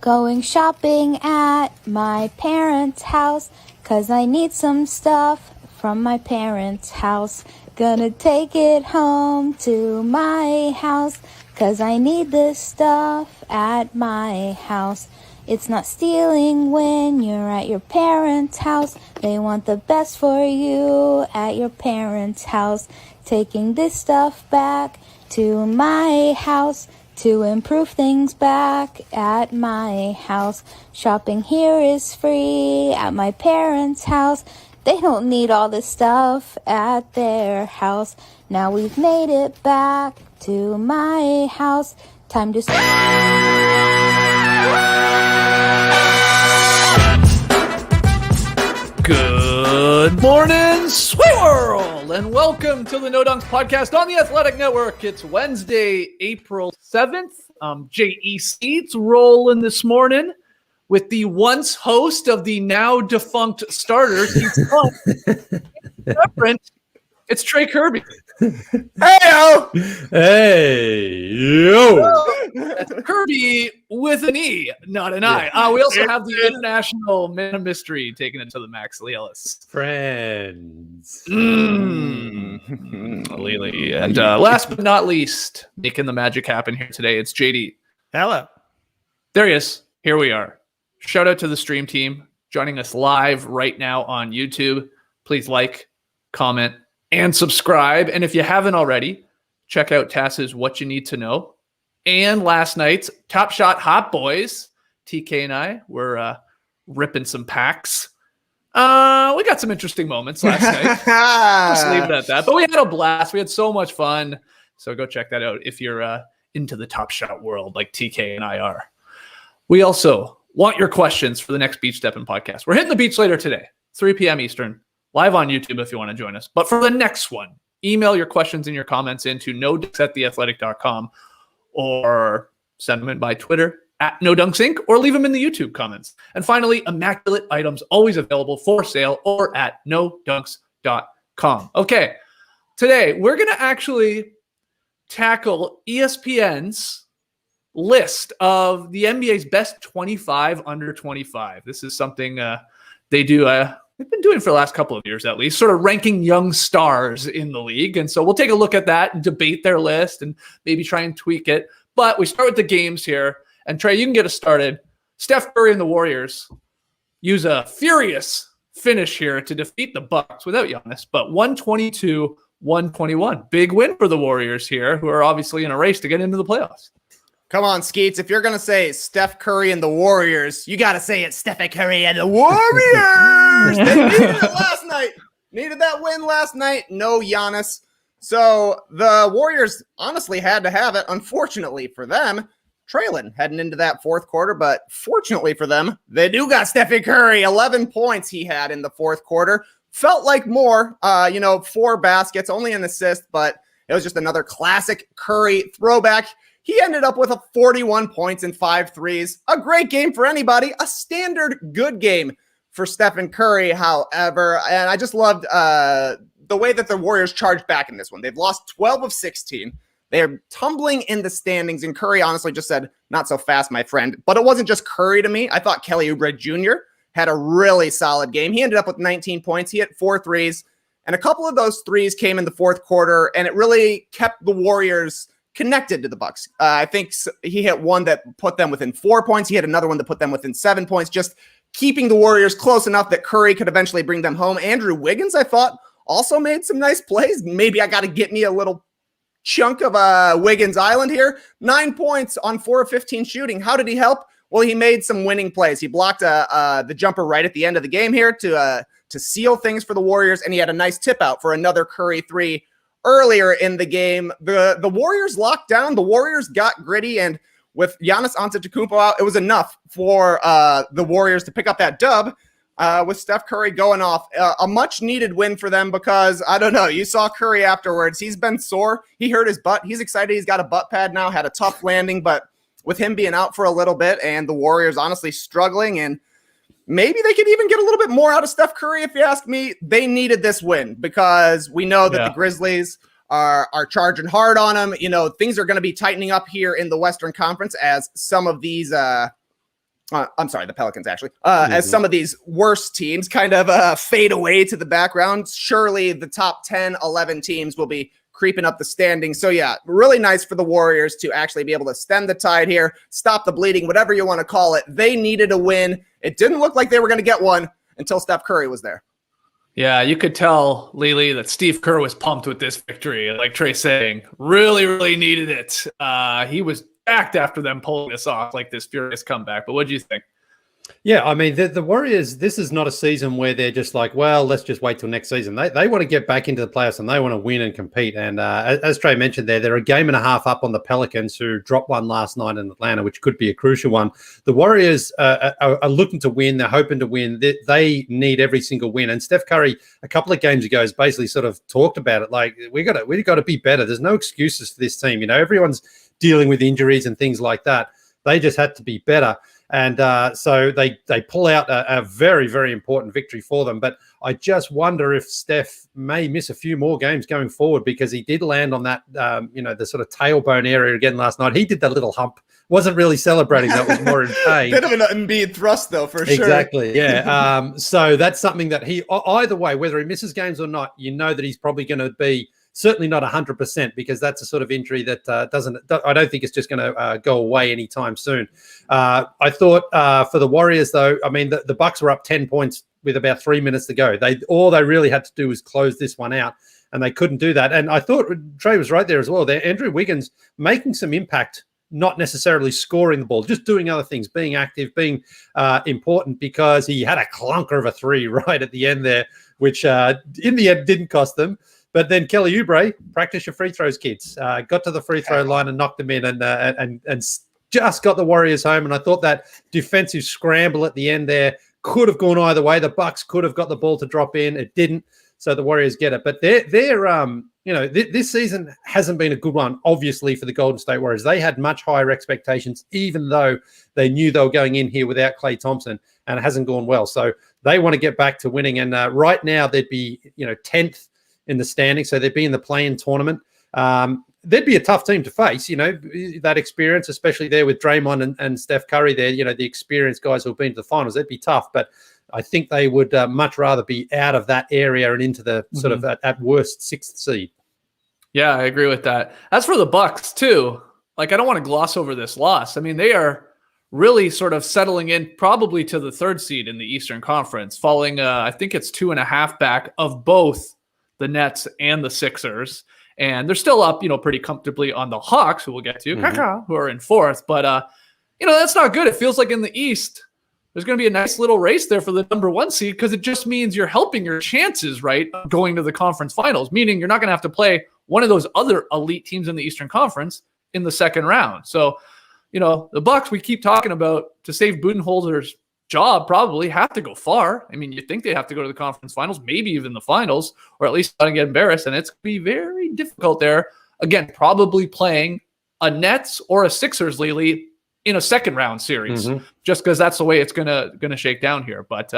Going shopping at my parents' house, 'cause I need some stuff from my parents' house. Gonna take it home to my house, 'cause I need this stuff at my house. It's not stealing when you're at your parents' house. They want the best for you at your parents' house. Taking this stuff back to my house to improve things back at my house. Shopping here is free at my parents' house. They don't need all this stuff at their house. Now we've made it back to my house. Time to Good morning, Sweet World, and welcome to the No Dunks podcast on the Athletic Network. It's Wednesday, April 7th. J.E. Skeets rolling this morning with the once host of the now defunct Starters. He's different. It's Trey Kirby. Hey-o! Hey, yo! That's Kirby with an E, not an I. We also have the international man of mystery taking it to the max, Lee Ellis. Friends. Lily. And last but not least, making the magic happen here today, it's JD. Hello. There he is. Here we are. Shout out to the stream team joining us live right now on YouTube. Please like, comment, and subscribe. And if you haven't already, check out Tass's What You Need to Know. And last night's Top Shot Hot Boys. TK and I were ripping some packs. We got some interesting moments last night. Just leave it at that. But we had a blast. We had so much fun. So go check that out if you're into the Top Shot world like TK and I are. We also want your questions for the next Beach Steppin' podcast. We're hitting the beach later today, 3 p.m. Eastern. Live on YouTube if you want to join us. But for the next one, email your questions and your comments into nodunks@theathletic.com or send them in by Twitter @NoDunksInc or leave them in the YouTube comments. And finally, immaculate items always available for sale or at nodunks.com. Okay, today we're going to actually tackle ESPN's list of the NBA's best 25 under 25. This is something they do they've been doing for the last couple of years, at least, sort of ranking young stars in the league. And so we'll take a look at that and debate their list and maybe try and tweak it. But we start with the games here. And Trey, you can get us started. Steph Curry and the Warriors use a furious finish here to defeat the Bucks without Giannis, but 122-121. Big win for the Warriors here, who are obviously in a race to get into the playoffs. Come on, Skeets. If you're going to say Steph Curry and the Warriors, you got to say it's Steph Curry and the Warriors. They needed it last night. Needed that win last night. No Giannis. So the Warriors honestly had to have it. Unfortunately for them, trailing heading into that fourth quarter. But fortunately for them, they do got Steph Curry. 11 points he had in the fourth quarter. Felt like more, 4 baskets, only an assist, but it was just another classic Curry throwback. He ended up with 41 points and 5 threes. A great game for anybody. A standard good game for Stephen Curry, however. And I just loved the way that the Warriors charged back in this one. They've lost 12 of 16. They're tumbling in the standings. And Curry honestly just said, not so fast, my friend. But it wasn't just Curry to me. I thought Kelly Oubre Jr. had a really solid game. He ended up with 19 points. He hit 4 threes. And a couple of those threes came in the fourth quarter. And it really kept the Warriors connected to the Bucks. I think he hit one that put them within 4 points. He had another one that put them within 7 points, just keeping the Warriors close enough that Curry could eventually bring them home. Andrew Wiggins, I thought, also made some nice plays. Maybe I got to get me a little chunk of Wiggins Island here. 9 points on 4 of 15 shooting. How did he help? Well, he made some winning plays. He blocked the jumper right at the end of the game here to seal things for the Warriors, and he had a nice tip out for another Curry 3 earlier in the game. The Warriors locked down. The Warriors got gritty, and with Giannis Antetokounmpo out, it was enough for the Warriors to pick up that dub with Steph Curry going off. A much-needed win for them because, I don't know, you saw Curry afterwards. He's been sore. He hurt his butt. He's excited. He's got a butt pad now, had a tough landing, but with him being out for a little bit and the Warriors honestly struggling, and maybe they could even get a little bit more out of Steph Curry, if you ask me. They needed this win because we know that the Grizzlies are charging hard on them. You know, things are going to be tightening up here in the Western Conference as some of these I'm sorry, the Pelicans actually, as some of these worst teams kind of fade away to the background. Surely the top 10, 11 teams will be creeping up the standings. So yeah, really nice for the Warriors to actually be able to stem the tide here, stop the bleeding, whatever you want to call it. They needed a win. It didn't look like they were going to get one until Steph Curry was there. Yeah, you could tell, Lily, that Steve Kerr was pumped with this victory. Like Trey's saying, really, really needed it. He was jacked after them pulling this off, like this furious comeback. But what do you think? Yeah, I mean, the Warriors, this is not a season where they're just like, well, let's just wait till next season. They want to get back into the playoffs and they want to win and compete. And as Trey mentioned there, they're a game and a half up on the Pelicans, who dropped one last night in Atlanta, which could be a crucial one. The Warriors are looking to win. They're hoping to win. They need every single win. And Steph Curry, a couple of games ago, has basically sort of talked about it. Like, we got to be better. There's no excuses for this team. You know, everyone's dealing with injuries and things like that. They just had to be better. And so they pull out a very, very important victory for them. But I just wonder if Steph may miss a few more games going forward, because he did land on that, the sort of tailbone area again last night. He did that little hump. Wasn't really celebrating. That was more in pain. Bit of an Embiid thrust, though, for sure. Exactly, yeah. So that's something that he, either way, whether he misses games or not, you know that he's probably going to be certainly not 100%, because that's a sort of injury that I don't think it's just going to go away anytime soon. I thought for the Warriors, though, I mean, the Bucks were up 10 points with about 3 minutes to go. All they really had to do was close this one out, and they couldn't do that. And I thought Trey was right there as well. There, Andrew Wiggins making some impact, not necessarily scoring the ball, just doing other things, being active, being important, because he had a clunker of a three right at the end there, which in the end didn't cost them. But then Kelly Oubre, practice your free throws, kids. Got to the free throw line and knocked them in, and just got the Warriors home. And I thought that defensive scramble at the end there could have gone either way. The Bucks could have got the ball to drop in. It didn't. So the Warriors get it. But this season hasn't been a good one, obviously, for the Golden State Warriors. They had much higher expectations, even though they knew they were going in here without Klay Thompson, and it hasn't gone well. So they want to get back to winning. And right now they'd be, 10th in the standing, so they'd be in the play-in tournament. They'd be a tough team to face, that experience, especially there with Draymond and Steph Curry there, the experienced guys who have been to the finals. They'd be tough, but I think they would much rather be out of that area and into the sort of at worst 6th seed. Yeah, I agree with that. As for the Bucks too, like, I don't want to gloss over this loss. I mean, they are really sort of settling in probably to the 3rd seed in the Eastern Conference, falling, I think it's 2.5 back of both the Nets and the Sixers. And they're still up, pretty comfortably on the Hawks, who we'll get to, who are in 4th. But, that's not good. It feels like in the East, there's going to be a nice little race there for the number 1 seed, because it just means you're helping your chances, right, of going to the conference finals, meaning you're not going to have to play one of those other elite teams in the Eastern Conference in the 2nd round. So, the Bucks, we keep talking about, to save Budenholzer's job, probably have to go far. I mean, you think they have to go to the conference finals, maybe even the finals, or at least not get embarrassed. And it's going to be very difficult there. Again, probably playing a Nets or a Sixers, Lily, in a 2nd round series, just because that's the way it's gonna shake down here. But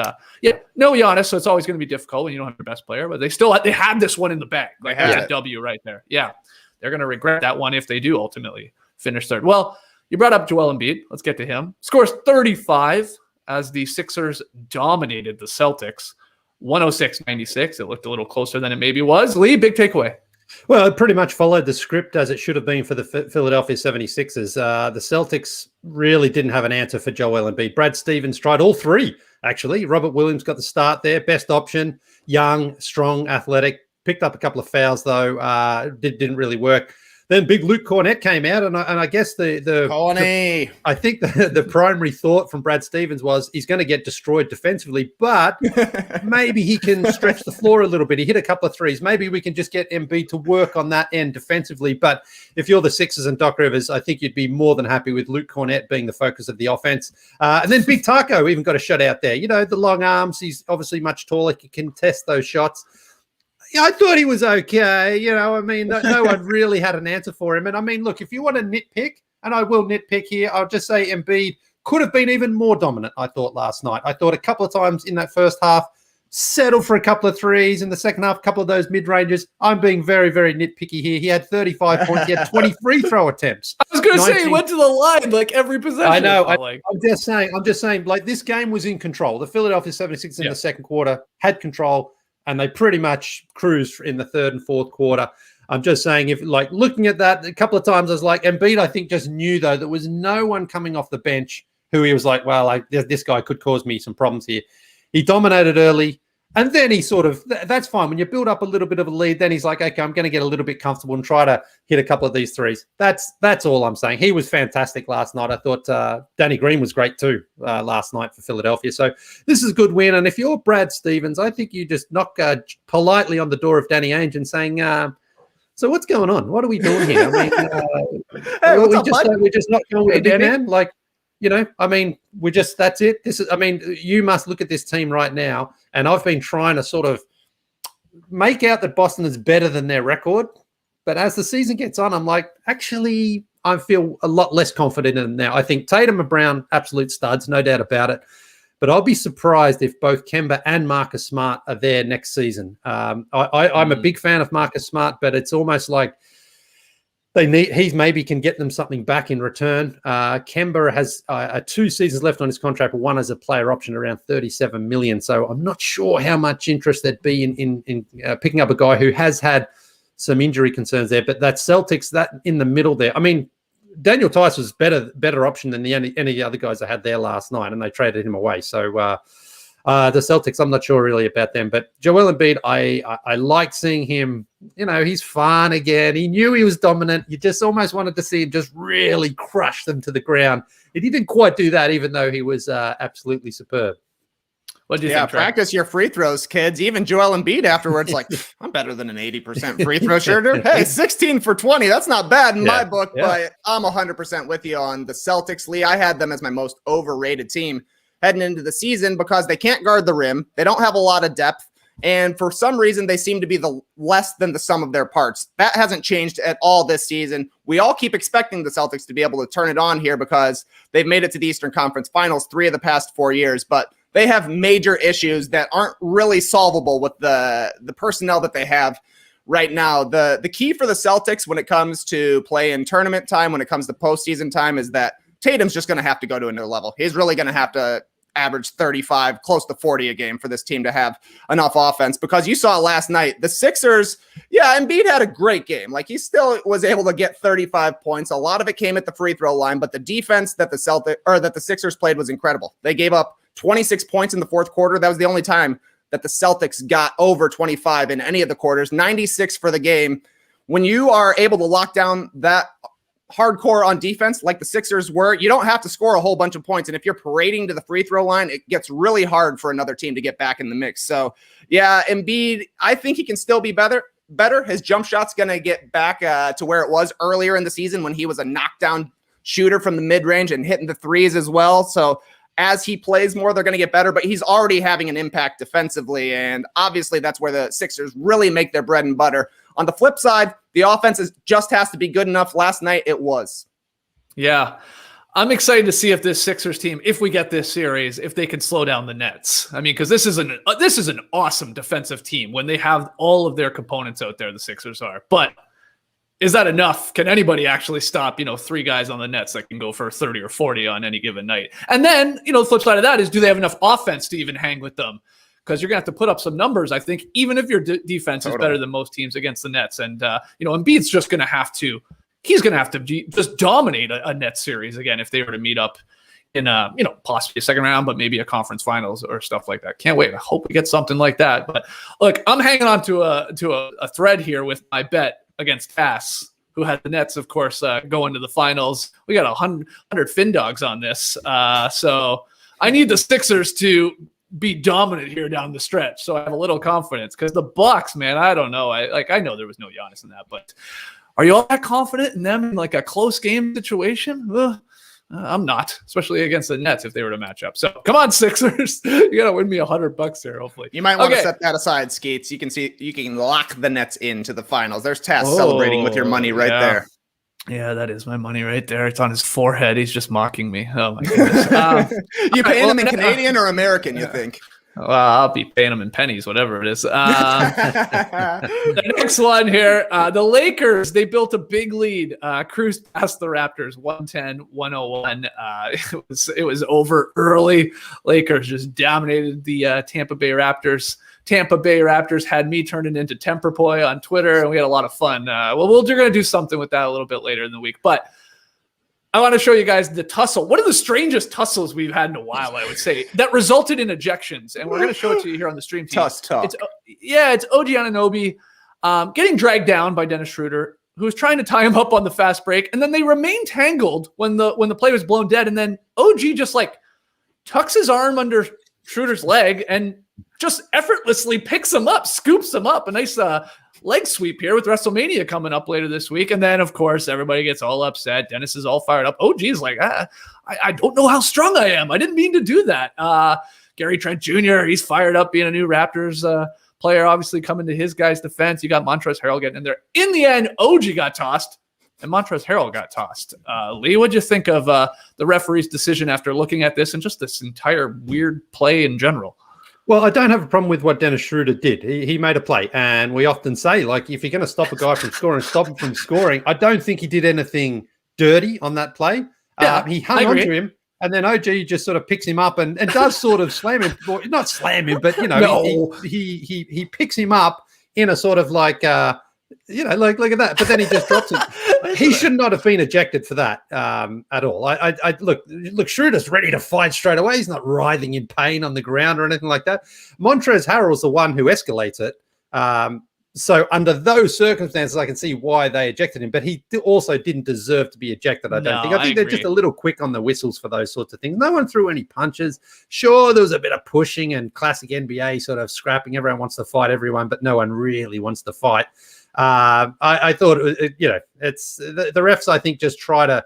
no Giannis, so it's always going to be difficult when you don't have your best player. But they had this one in the bag. Like, that's a W right there. Yeah, they're going to regret that one if they do ultimately finish 3rd. Well, you brought up Joel Embiid. Let's get to him. Scores 35. As the Sixers dominated the Celtics, 106-96. It looked a little closer than it maybe was. Lee, big takeaway. Well, it pretty much followed the script as it should have been for the Philadelphia 76ers. The Celtics really didn't have an answer for Joel Embiid. Brad Stevens tried all 3, actually. Robert Williams got the start there. Best option, young, strong, athletic. Picked up a couple of fouls, though. Didn't really work. Then big Luke Cornett came out, and I guess I think the primary thought from Brad Stevens was he's going to get destroyed defensively, but maybe he can stretch the floor a little bit. He hit a couple of threes. Maybe we can just get Embiid to work on that end defensively. But if you're the Sixers and Doc Rivers, I think you'd be more than happy with Luke Cornett being the focus of the offense. And then Big Taco even got a shot out there. The long arms. He's obviously much taller. He can test those shots. Yeah, I thought he was okay. No one really had an answer for him. And I mean, look, if you want to nitpick, and I will nitpick here, I'll just say Embiid could have been even more dominant, I thought, last night. I thought a couple of times in that first half, settle for a couple of threes in the second half, a couple of those mid-ranges. I'm being very, very nitpicky here. He had 35 points. He had 20 free throw attempts. I was going to say he went to the line like every possession. I know. I'm just saying, like, this game was in control. The Philadelphia 76ers in the second quarter had control, and they pretty much cruised in the third and fourth quarter. I'm just saying, if like looking at that a couple of times, I was like, Embiid, I think, just knew, though, there was no one coming off the bench who he was like, well, this guy could cause me some problems here. He dominated early. And then he sort of, that's fine. When you build up a little bit of a lead, then he's like, okay, I'm going to get a little bit comfortable and try to hit a couple of these threes. That's all I'm saying. He was fantastic last night. I thought Danny Green was great too last night for Philadelphia. So this is a good win. And if you're Brad Stevens, I think you just knock politely on the door of Danny Ainge and saying, so what's going on? What are we doing here? I mean, hey, we're just not going with the big man. Like, you know, I mean, that's it. You must look at this team right now. And I've been trying to sort of make out that Boston is better than their record. But as the season gets on, I'm like, actually, I feel a lot less confident in them now. I think Tatum and Brown, absolute studs, no doubt about it. But I'll be surprised if both Kemba and Marcus Smart are there next season. I'm a big fan of Marcus Smart, but it's almost like he maybe can get them something back in return. Kemba has 2 seasons left on his contract, one as a player option around $37 million. So I'm not sure how much interest there'd be in picking up a guy who has had some injury concerns there. But that Celtics, that in the middle there, I mean, Daniel Tice was better option than any of the other guys I had there last night, and they traded him away. So the Celtics, I'm not sure really about them. But Joel Embiid, I like seeing him. You know, he's fun again. He knew he was dominant. You just almost wanted to see him just really crush them to the ground. He didn't quite do that, even though he was absolutely superb. What do you think, Trey? Practice your free throws, kids. Even Joel Embiid afterwards, like, I'm better than an 80% free throw shooter. Hey, 16 for 20. That's not bad in my book, but I'm 100% with you on the Celtics, Lee. I had them as my most overrated team heading into the season because they can't guard the rim. They don't have a lot of depth. And for some reason, they seem to be the less than the sum of their parts. That hasn't changed at all this season. We all keep expecting the Celtics to be able to turn it on here because they've made it to the Eastern Conference Finals 3 of the past 4 years. But they have major issues that aren't really solvable with the personnel that they have right now. The key for the Celtics when it comes to play in tournament time, when it comes to postseason time, is that Tatum's just going to have to go to another level. He's really going to have to average 35, close to 40 a game for this team to have enough offense, because you saw last night, the Sixers, Embiid had a great game. Like, he still was able to get 35 points. A lot of it came at the free throw line, but the defense that the Sixers played was incredible. They gave up 26 points in the fourth quarter. That was the only time that the Celtics got over 25 in any of the quarters, 96 for the game. When you are able to lock down that hardcore on defense like the Sixers were, you don't have to score a whole bunch of points. And if you're parading to the free throw line, it gets really hard for another team to get back in the mix. So Embiid, I think he can still be better. His jump shot's going to get back to where it was earlier in the season when he was a knockdown shooter from the mid-range and hitting the threes as well. So as he plays more, they're going to get better, but he's already having an impact defensively. And obviously that's where the Sixers really make their bread and butter. On the flip side, the offense just has to be good enough. Last night it was. Yeah. I'm excited to see if this Sixers team, if we get this series, if they can slow down the Nets. I mean, because this is an awesome defensive team when they have all of their components out there, the Sixers are. But is that enough? Can anybody actually stop, 3 guys on the Nets that can go for 30 or 40 on any given night? And then, the flip side of that is, do they have enough offense to even hang with them? Because you're going to have to put up some numbers, I think, even if your defense is better than most teams against the Nets. And, Embiid's just going to have to – he's going to have to just dominate a Nets series again if they were to meet up in possibly a second round, but maybe a conference finals or stuff like that. Can't wait. I hope we get something like that. But, look, I'm hanging on to a thread here with my bet against Cass, who had the Nets, of course, going to the finals. We got 100 Fin Dogs on this. So I need the Sixers to – be dominant here down the stretch, so I have a little confidence, because the Bucks, man, I don't know. I know there was no Giannis in that, but are you all that confident in them in like a close game situation? I'm not, especially against the Nets if they were to match up. So come on, Sixers, you gotta win me $100 here, hopefully. You might want to set that aside, Skeets. You can lock the Nets into the finals. There's Taz celebrating with your money right there. Yeah, that is my money right there. It's on his forehead. He's just mocking me. Oh, my goodness. You paying him in Canadian or American, you think? Well, I'll be paying them in pennies, whatever it is. The next one here, the Lakers, they built a big lead, cruised past the Raptors, 110-101. It was over early. Lakers just dominated the Tampa Bay Raptors. Tampa Bay Raptors had me turning into Temperpoi on Twitter, and we had a lot of fun. We're going to do something with that a little bit later in the week, but I want to show you guys the tussle. One of the strangest tussles we've had in a while, I would say, that resulted in ejections. And we're going to show it to you here on the stream team. It's OG Anunoby getting dragged down by Dennis Schroeder, who was trying to tie him up on the fast break. And then they remained tangled when the play was blown dead. And then OG just like tucks his arm under Schroeder's leg and just effortlessly picks him up, scoops him up. A nice leg sweep here with WrestleMania coming up later this week. And then, of course, everybody gets all upset. Dennis is all fired up. OG's like, I don't know how strong I am. I didn't mean to do that. Gary Trent Jr., he's fired up being a new Raptors player, obviously coming to his guy's defense. You got Montrezl Harrell getting in there. In the end, OG got tossed and Montrezl Harrell got tossed. Lee, what'd you think of the referee's decision after looking at this and just this entire weird play in general? Well, I don't have a problem with what Dennis Schroeder did. He made a play. And we often say, like, if you're going to stop a guy from scoring, stop him from scoring. I don't think he did anything dirty on that play. Yeah, he hung on to him. And then OG just sort of picks him up and does sort of slam him. Or, not slam him, but, he picks him up in a sort of like, like, look at that. But then he just drops it. He should not have been ejected for that at all. I look, Schroeder's ready to fight straight away. He's not writhing in pain on the ground or anything like that. Montrezl Harrell's the one who escalates it. So under those circumstances, I can see why they ejected him. But he also didn't deserve to be ejected, I don't think. I think they're just a little quick on the whistles for those sorts of things. No one threw any punches. Sure, there was a bit of pushing and classic NBA sort of scrapping. Everyone wants to fight everyone, but no one really wants to fight. I thought, it's the refs, I think, just try to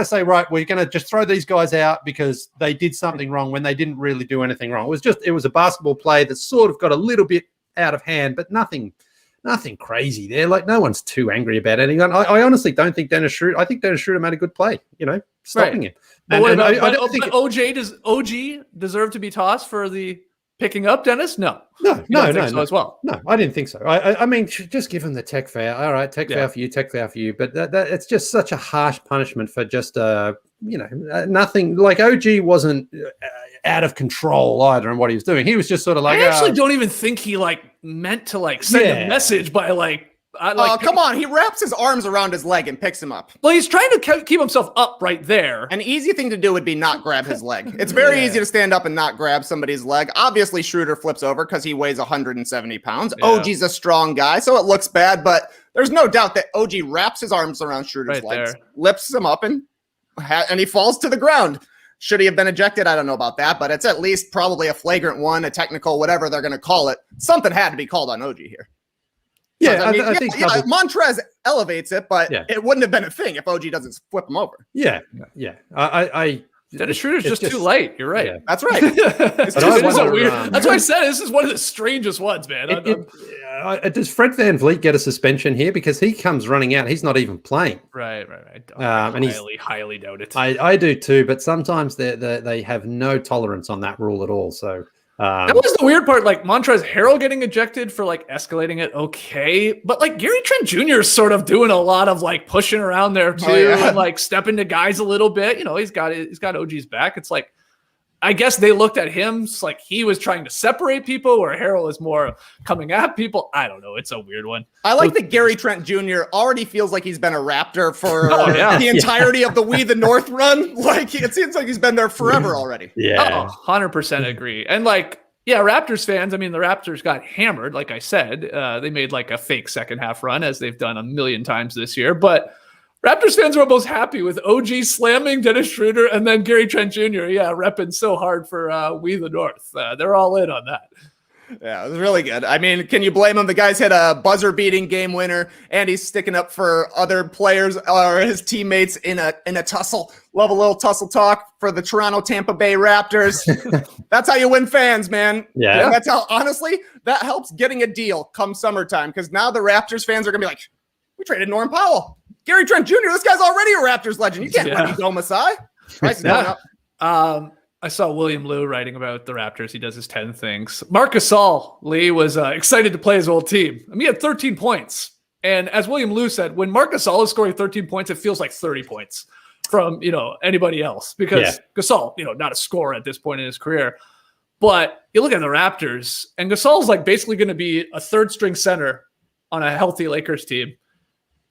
say, right, we're going to just throw these guys out because they did something wrong when they didn't really do anything wrong. It was a basketball play that sort of got a little bit out of hand, but nothing crazy there. Like, no one's too angry about anything. I honestly don't think I think Dennis Schroeder made a good play, stopping him. But does OG deserve to be tossed for the picking up Dennis? No, as well. No, I didn't think so. I mean, just give him the tech foul. All right, tech foul for you. But that it's just such a harsh punishment for just nothing. Like, OG wasn't out of control either in what he was doing. He was just sort of like. I actually don't even think he meant to send a message by come on. He wraps his arms around his leg and picks him up. Well, he's trying to keep himself up right there. An easy thing to do would be not grab his leg. It's very easy to stand up and not grab somebody's leg. Obviously, Schroeder flips over because he weighs 170 pounds. Yeah. OG's a strong guy, so it looks bad, but there's no doubt that OG wraps his arms around Schroeder's legs, lifts him up, and he falls to the ground. Should he have been ejected? I don't know about that, but it's at least probably a flagrant one, a technical, whatever they're going to call it. Something had to be called on OG here. Yeah, I think Montrez elevates it, but it wouldn't have been a thing if OG doesn't flip him over. Yeah. Dennis Schroeder's just too late. You're right. Yeah. That's right. That's why I said this is one of the strangest ones, man. Does Fred VanVleet get a suspension here? Because he comes running out. He's not even playing. Right. I highly doubt it. I do too, but sometimes they have no tolerance on that rule at all. So that was the weird part. Montrezl Harrell getting ejected for escalating it, okay, but Gary Trent Jr. is sort of doing a lot of pushing around there too, and stepping to guys a little bit. He's got OG's back. It's I guess they looked at him like he was trying to separate people, where Harrell is more coming at people. I don't know. It's a weird one. I like that Gary Trent Jr. already feels like he's been a Raptor for the entirety of the We the North run. It seems like he's been there forever already. Yeah. 100% agree. And Raptors fans, I mean, the Raptors got hammered. Like I said, they made a fake second half run, as they've done a million times this year. But Raptors fans are almost happy with OG slamming Dennis Schroeder and then Gary Trent Jr. Repping so hard for We the North. They're all in on that. Yeah, it was really good. I mean, can you blame him? The guy's hit a buzzer-beating game winner, and he's sticking up for other players or his teammates in a tussle. Love a little tussle talk for the Toronto Tampa Bay Raptors. That's how you win fans, man. Yeah. That's how, honestly, that helps getting a deal come summertime, because now the Raptors fans are going to be like, we traded Norm Powell. Gary Trent Jr., this guy's already a Raptors legend. You can't let me go, Masai. Price is going up. I saw William Liu writing about the Raptors. He does his 10 things. Marc Gasol, Lee, was excited to play his old team. I mean, he had 13 points. And as William Liu said, when Marc Gasol is scoring 13 points, it feels like 30 points from, anybody else. Because Gasol, not a scorer at this point in his career. But you look at the Raptors, and Gasol's like basically going to be a third-string center on a healthy Lakers team.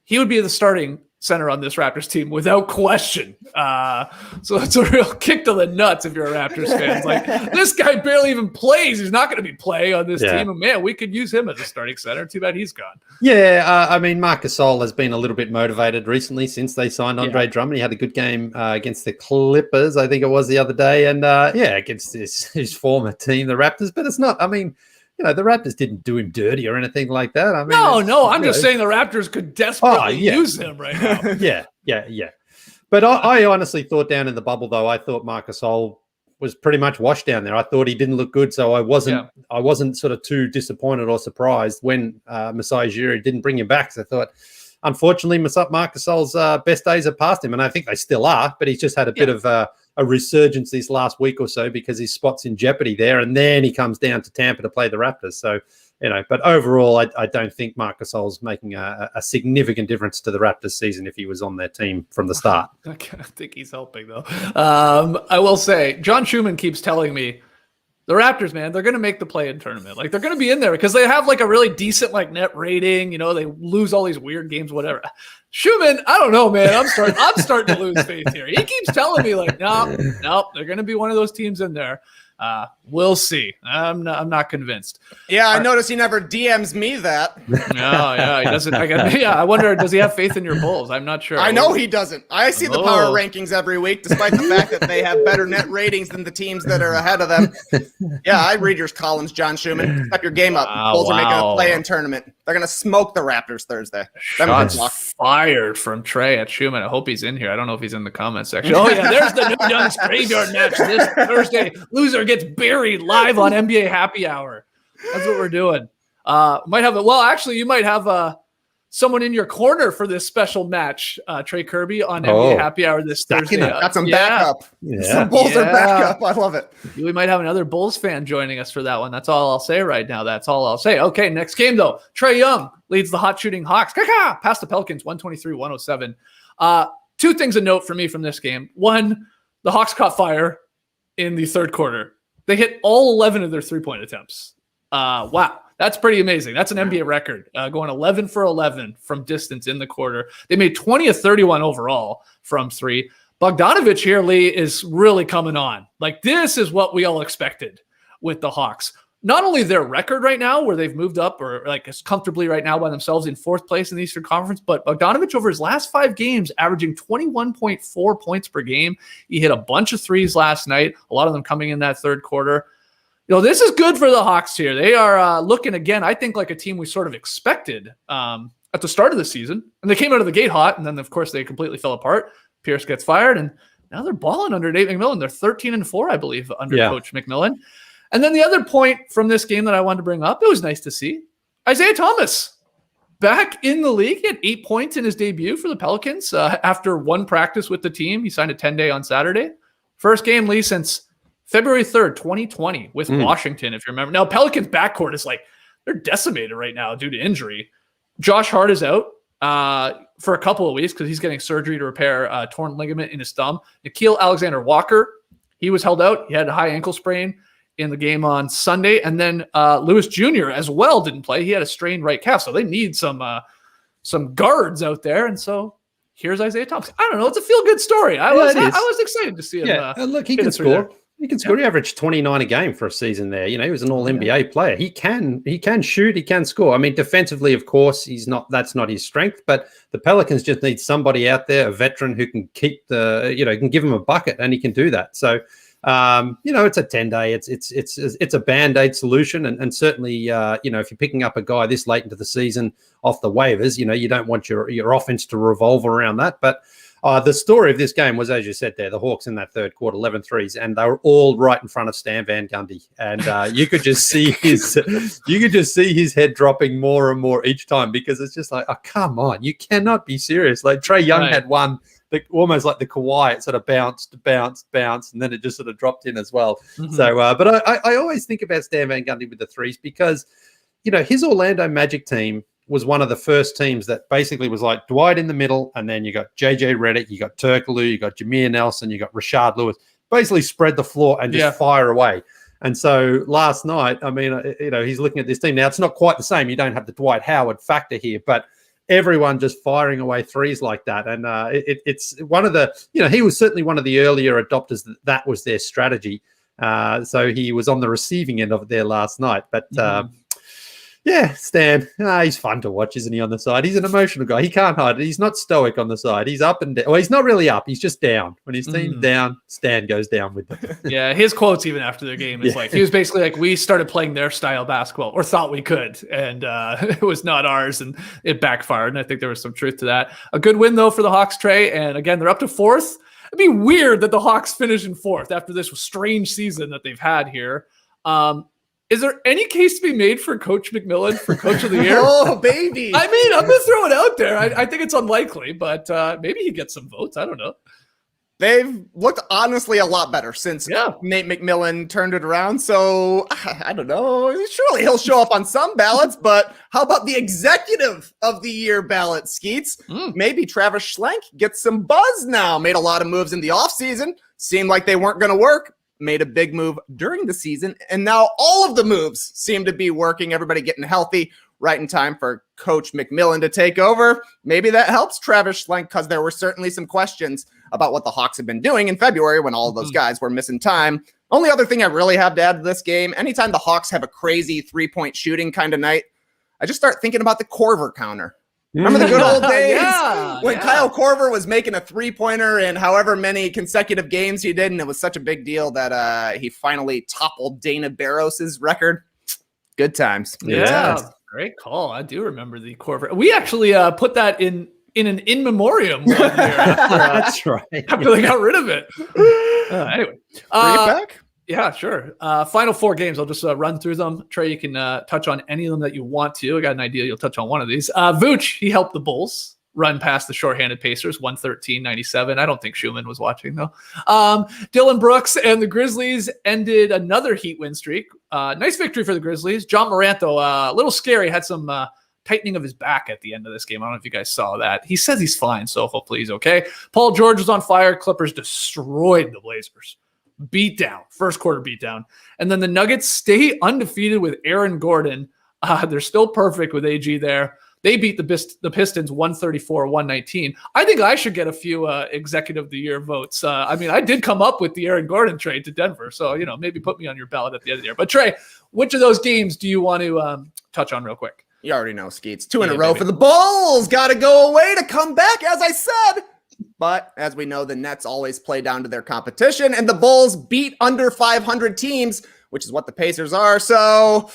He would be the starting center on this Raptors team without question. So it's a real kick to the nuts if you're a Raptors fan. It's like, this guy barely even plays. He's not going to be playing on this team. And man, we could use him as a starting center. Too bad he's gone. Yeah, I mean, Marc Gasol has been a little bit motivated recently since they signed Andre Drummond. He had a good game against the Clippers, I think it was the other day. And against his former team, the Raptors. But it's not, I mean, the Raptors didn't do him dirty or anything like that. I mean, no, I'm just saying the Raptors could desperately use him right now. Yeah. But I honestly thought down in the bubble, though, I thought Marc Gasol was pretty much washed down there. I thought he didn't look good, so I wasn't sort of too disappointed or surprised when Masai Ujiri didn't bring him back. So I thought, unfortunately, Marc Gasol's best days are past him, and I think they still are, but he's just had a bit of a resurgence this last week or so because his spot's in jeopardy there, and then he comes down to Tampa to play the Raptors. So, but overall, I don't think Marc Gasol's making a significant difference to the Raptors season if he was on their team from the start. I think he's helping, though. I will say, John Schumann keeps telling me, the Raptors, man, they're going to make the play-in tournament. Like, they're going to be in there because they have, like, a really decent, like, net rating. They lose all these weird games, whatever. Schumann, I don't know, man. I'm starting to lose faith here. He keeps telling me, like, no, they're going to be one of those teams in there. We'll see. I'm not convinced. Yeah, I noticed he never DMs me that. No, he doesn't. I wonder, does he have faith in your Bulls? I'm not sure. I know he doesn't. I see the power rankings every week, despite the fact that they have better net ratings than the teams that are ahead of them. Yeah, I read your columns, John Schumann. Step your game up. Bulls are making a play-in tournament. They're going to smoke the Raptors Thursday. Shots fired from Trey at Schumann. I hope he's in here. I don't know if he's in the comment section. Oh, yeah, there's the New Young's graveyard match this Thursday. Loser gets buried live on NBA Happy Hour. That's what we're doing. Might have actually, you might have someone in your corner for this special match, Trey Kirby, on NBA Happy Hour this Thursday. Got some backup. Some Bulls are backup. I love it. We might have another Bulls fan joining us for that one. That's all I'll say right now. That's all I'll say. Okay, next game, though. Trae Young leads the hot shooting Hawks. Past the Pelicans, 123-107. Two things of note for me from this game. One, the Hawks caught fire in the third quarter. They hit all 11 of their three-point attempts. Wow. That's pretty amazing. That's an NBA record, going 11 for 11 from distance in the quarter. They made 20 of 31 overall from three. Bogdanović here, Lee, is really coming on. Like, this is what we all expected with the Hawks. Not only their record right now, where they've moved up or like is comfortably right now by themselves in fourth place in the Eastern Conference, but Bogdanović over his last 5 games, averaging 21.4 points per game. He hit a bunch of threes last night, a lot of them coming in that third quarter. This is good for the Hawks here. They are looking, again, I think, like a team we sort of expected at the start of the season. And they came out of the gate hot, and then, of course, they completely fell apart. Pierce gets fired, and now they're balling under Nate McMillan. They're 13-4, I believe, under Coach McMillan. And then the other point from this game that I wanted to bring up, it was nice to see, Isaiah Thomas back in the league. He had 8 points in his debut for the Pelicans after one practice with the team. He signed a 10-day on Saturday. First game, Lee, since February 3rd, 2020 with Washington, if you remember. Now, Pelicans backcourt is they're decimated right now due to injury. Josh Hart is out for a couple of weeks because he's getting surgery to repair a torn ligament in his thumb. Nickeil Alexander-Walker, he was held out. He had a high ankle sprain in the game on Sunday. And then Lewis Jr. as well didn't play. He had a strained right calf. So they need some guards out there. And so here's Isaiah Thomas. I don't know. It's a feel-good story. I was excited to see him. Look, he can score. He can score. He averaged 29 a game for a season there. He was an all-NBA player. He can shoot. He can score. I mean, defensively, of course, that's not his strength. But the Pelicans just need somebody out there, a veteran who can keep can give him a bucket, and he can do that. So, it's a 10-day. It's a Band-Aid solution, and certainly, if you're picking up a guy this late into the season off the waivers, you don't want your offense to revolve around that, but. The story of this game was, as you said there, the Hawks in that third quarter, 11 threes, and they were all right in front of Stan Van Gundy. And you could just see his head dropping more and more each time because it's just like, oh, come on, you cannot be serious. Like Trae Young had one almost like the Kawhi. It sort of bounced, and then it just sort of dropped in as well. Mm-hmm. So, but I always think about Stan Van Gundy with the threes because, his Orlando Magic team was one of the first teams that basically was like Dwight in the middle, and then you got JJ Redick, you got Turkoglu, you got Jameer Nelson, you got Rashard Lewis. Basically spread the floor and just fire away. And so last night, I mean, he's looking at this team. Now, it's not quite the same. You don't have the Dwight Howard factor here, but everyone just firing away threes like that. And it's one of the, he was certainly one of the earlier adopters that was their strategy. So he was on the receiving end of it there last night. But yeah, Stan, he's fun to watch, isn't he, on the side? He's an emotional guy. He can't hide it. He's not stoic on the side. He's up and down. Well, he's not really up. He's just down. When his team's down, Stan goes down with them. Yeah, his quotes even after their game is like, he was basically like, we started playing their style basketball or thought we could, and it was not ours, and it backfired, and I think there was some truth to that. A good win, though, for the Hawks, Trey, and again, they're up to 4th. It'd be weird that the Hawks finish in 4th after this strange season that they've had here. Is there any case to be made for Coach McMillan for Coach of the Year? Oh, baby. I mean, I'm going to throw it out there. I think it's unlikely, but maybe he gets some votes. I don't know. They've looked honestly a lot better since Nate McMillan turned it around. So I don't know. Surely he'll show up on some ballots, but how about the executive of the year ballot, Skeets? Maybe Travis Schlenk gets some buzz now. Made a lot of moves in the offseason. Seemed like they weren't going to work. Made a big move during the season, and now all of the moves seem to be working. Everybody getting healthy right in time for Coach McMillan to take over. Maybe that helps Travis Schlenk, because there were certainly some questions about what the Hawks have been doing in February when all of those guys were missing time. Only other thing I really have to add to this game, anytime the Hawks have a crazy three-point shooting kind of night, I just start thinking about the Korver counter. Remember the good old days when Kyle Korver was making a three-pointer in however many consecutive games he did, and it was such a big deal that he finally toppled Dana Barros' record? Good times. Good times. Great call. I do remember the Korver. We actually put that in an in memoriam 1 year after, That's right. After they got rid of it. Anyway. Bring it back? Yeah, sure. Final 4 games. I'll just run through them. Trey, you can touch on any of them that you want to. I got an idea you'll touch on one of these. Vooch, he helped the Bulls run past the shorthanded Pacers, 113-97. I don't think Schumann was watching, though. Dylan Brooks and the Grizzlies ended another Heat win streak. Nice victory for the Grizzlies. John Morant, though, a little scary, had some tightening of his back at the end of this game. I don't know if you guys saw that. He says he's fine, so hopefully he's okay. Paul George was on fire. Clippers destroyed the Blazers. Beatdown, first quarter beatdown. And then the Nuggets stay undefeated with Aaron Gordon. They're still perfect with AG there. They beat the Pistons 134-119. I think I should get a few executive of the year votes. I mean, I did come up with the Aaron Gordon trade to Denver. So, maybe put me on your ballot at the end of the year. But Trey, which of those games do you want to touch on real quick? You already know, Skeets. 2 in a row for the Bulls. Got to go away to come back, as I said. But as we know, the Nets always play down to their competition, and the Bulls beat under 500 teams, which is what the Pacers are. So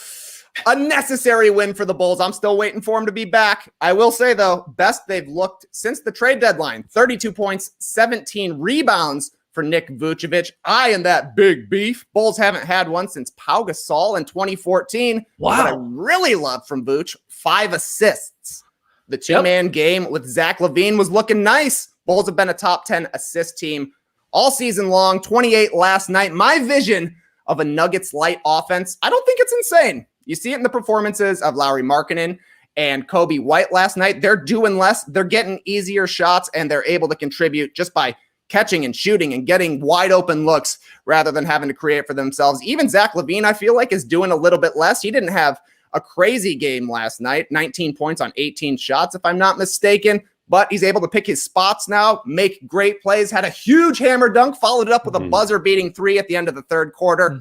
a necessary win for the Bulls. I'm still waiting for them to be back. I will say, though, best they've looked since the trade deadline. 32 points, 17 rebounds for Nick Vucevic. I am that big beef. Bulls haven't had one since Pau Gasol in 2014. Wow. What I really love from Vuce, 5 assists. The two-man game with Zach LaVine was looking nice. Bulls have been a top 10 assist team all season long, 28 last night. My vision of a Nuggets light offense, I don't think it's insane. You see it in the performances of Lauri Markkanen and Kobe White last night. They're doing less. They're getting easier shots, and they're able to contribute just by catching and shooting and getting wide open looks rather than having to create for themselves. Even Zach LaVine, I feel like, is doing a little bit less. He didn't have a crazy game last night, 19 points on 18 shots, if I'm not mistaken. But he's able to pick his spots now, make great plays, had a huge hammer dunk, followed it up with a buzzer-beating 3 at the end of the third quarter.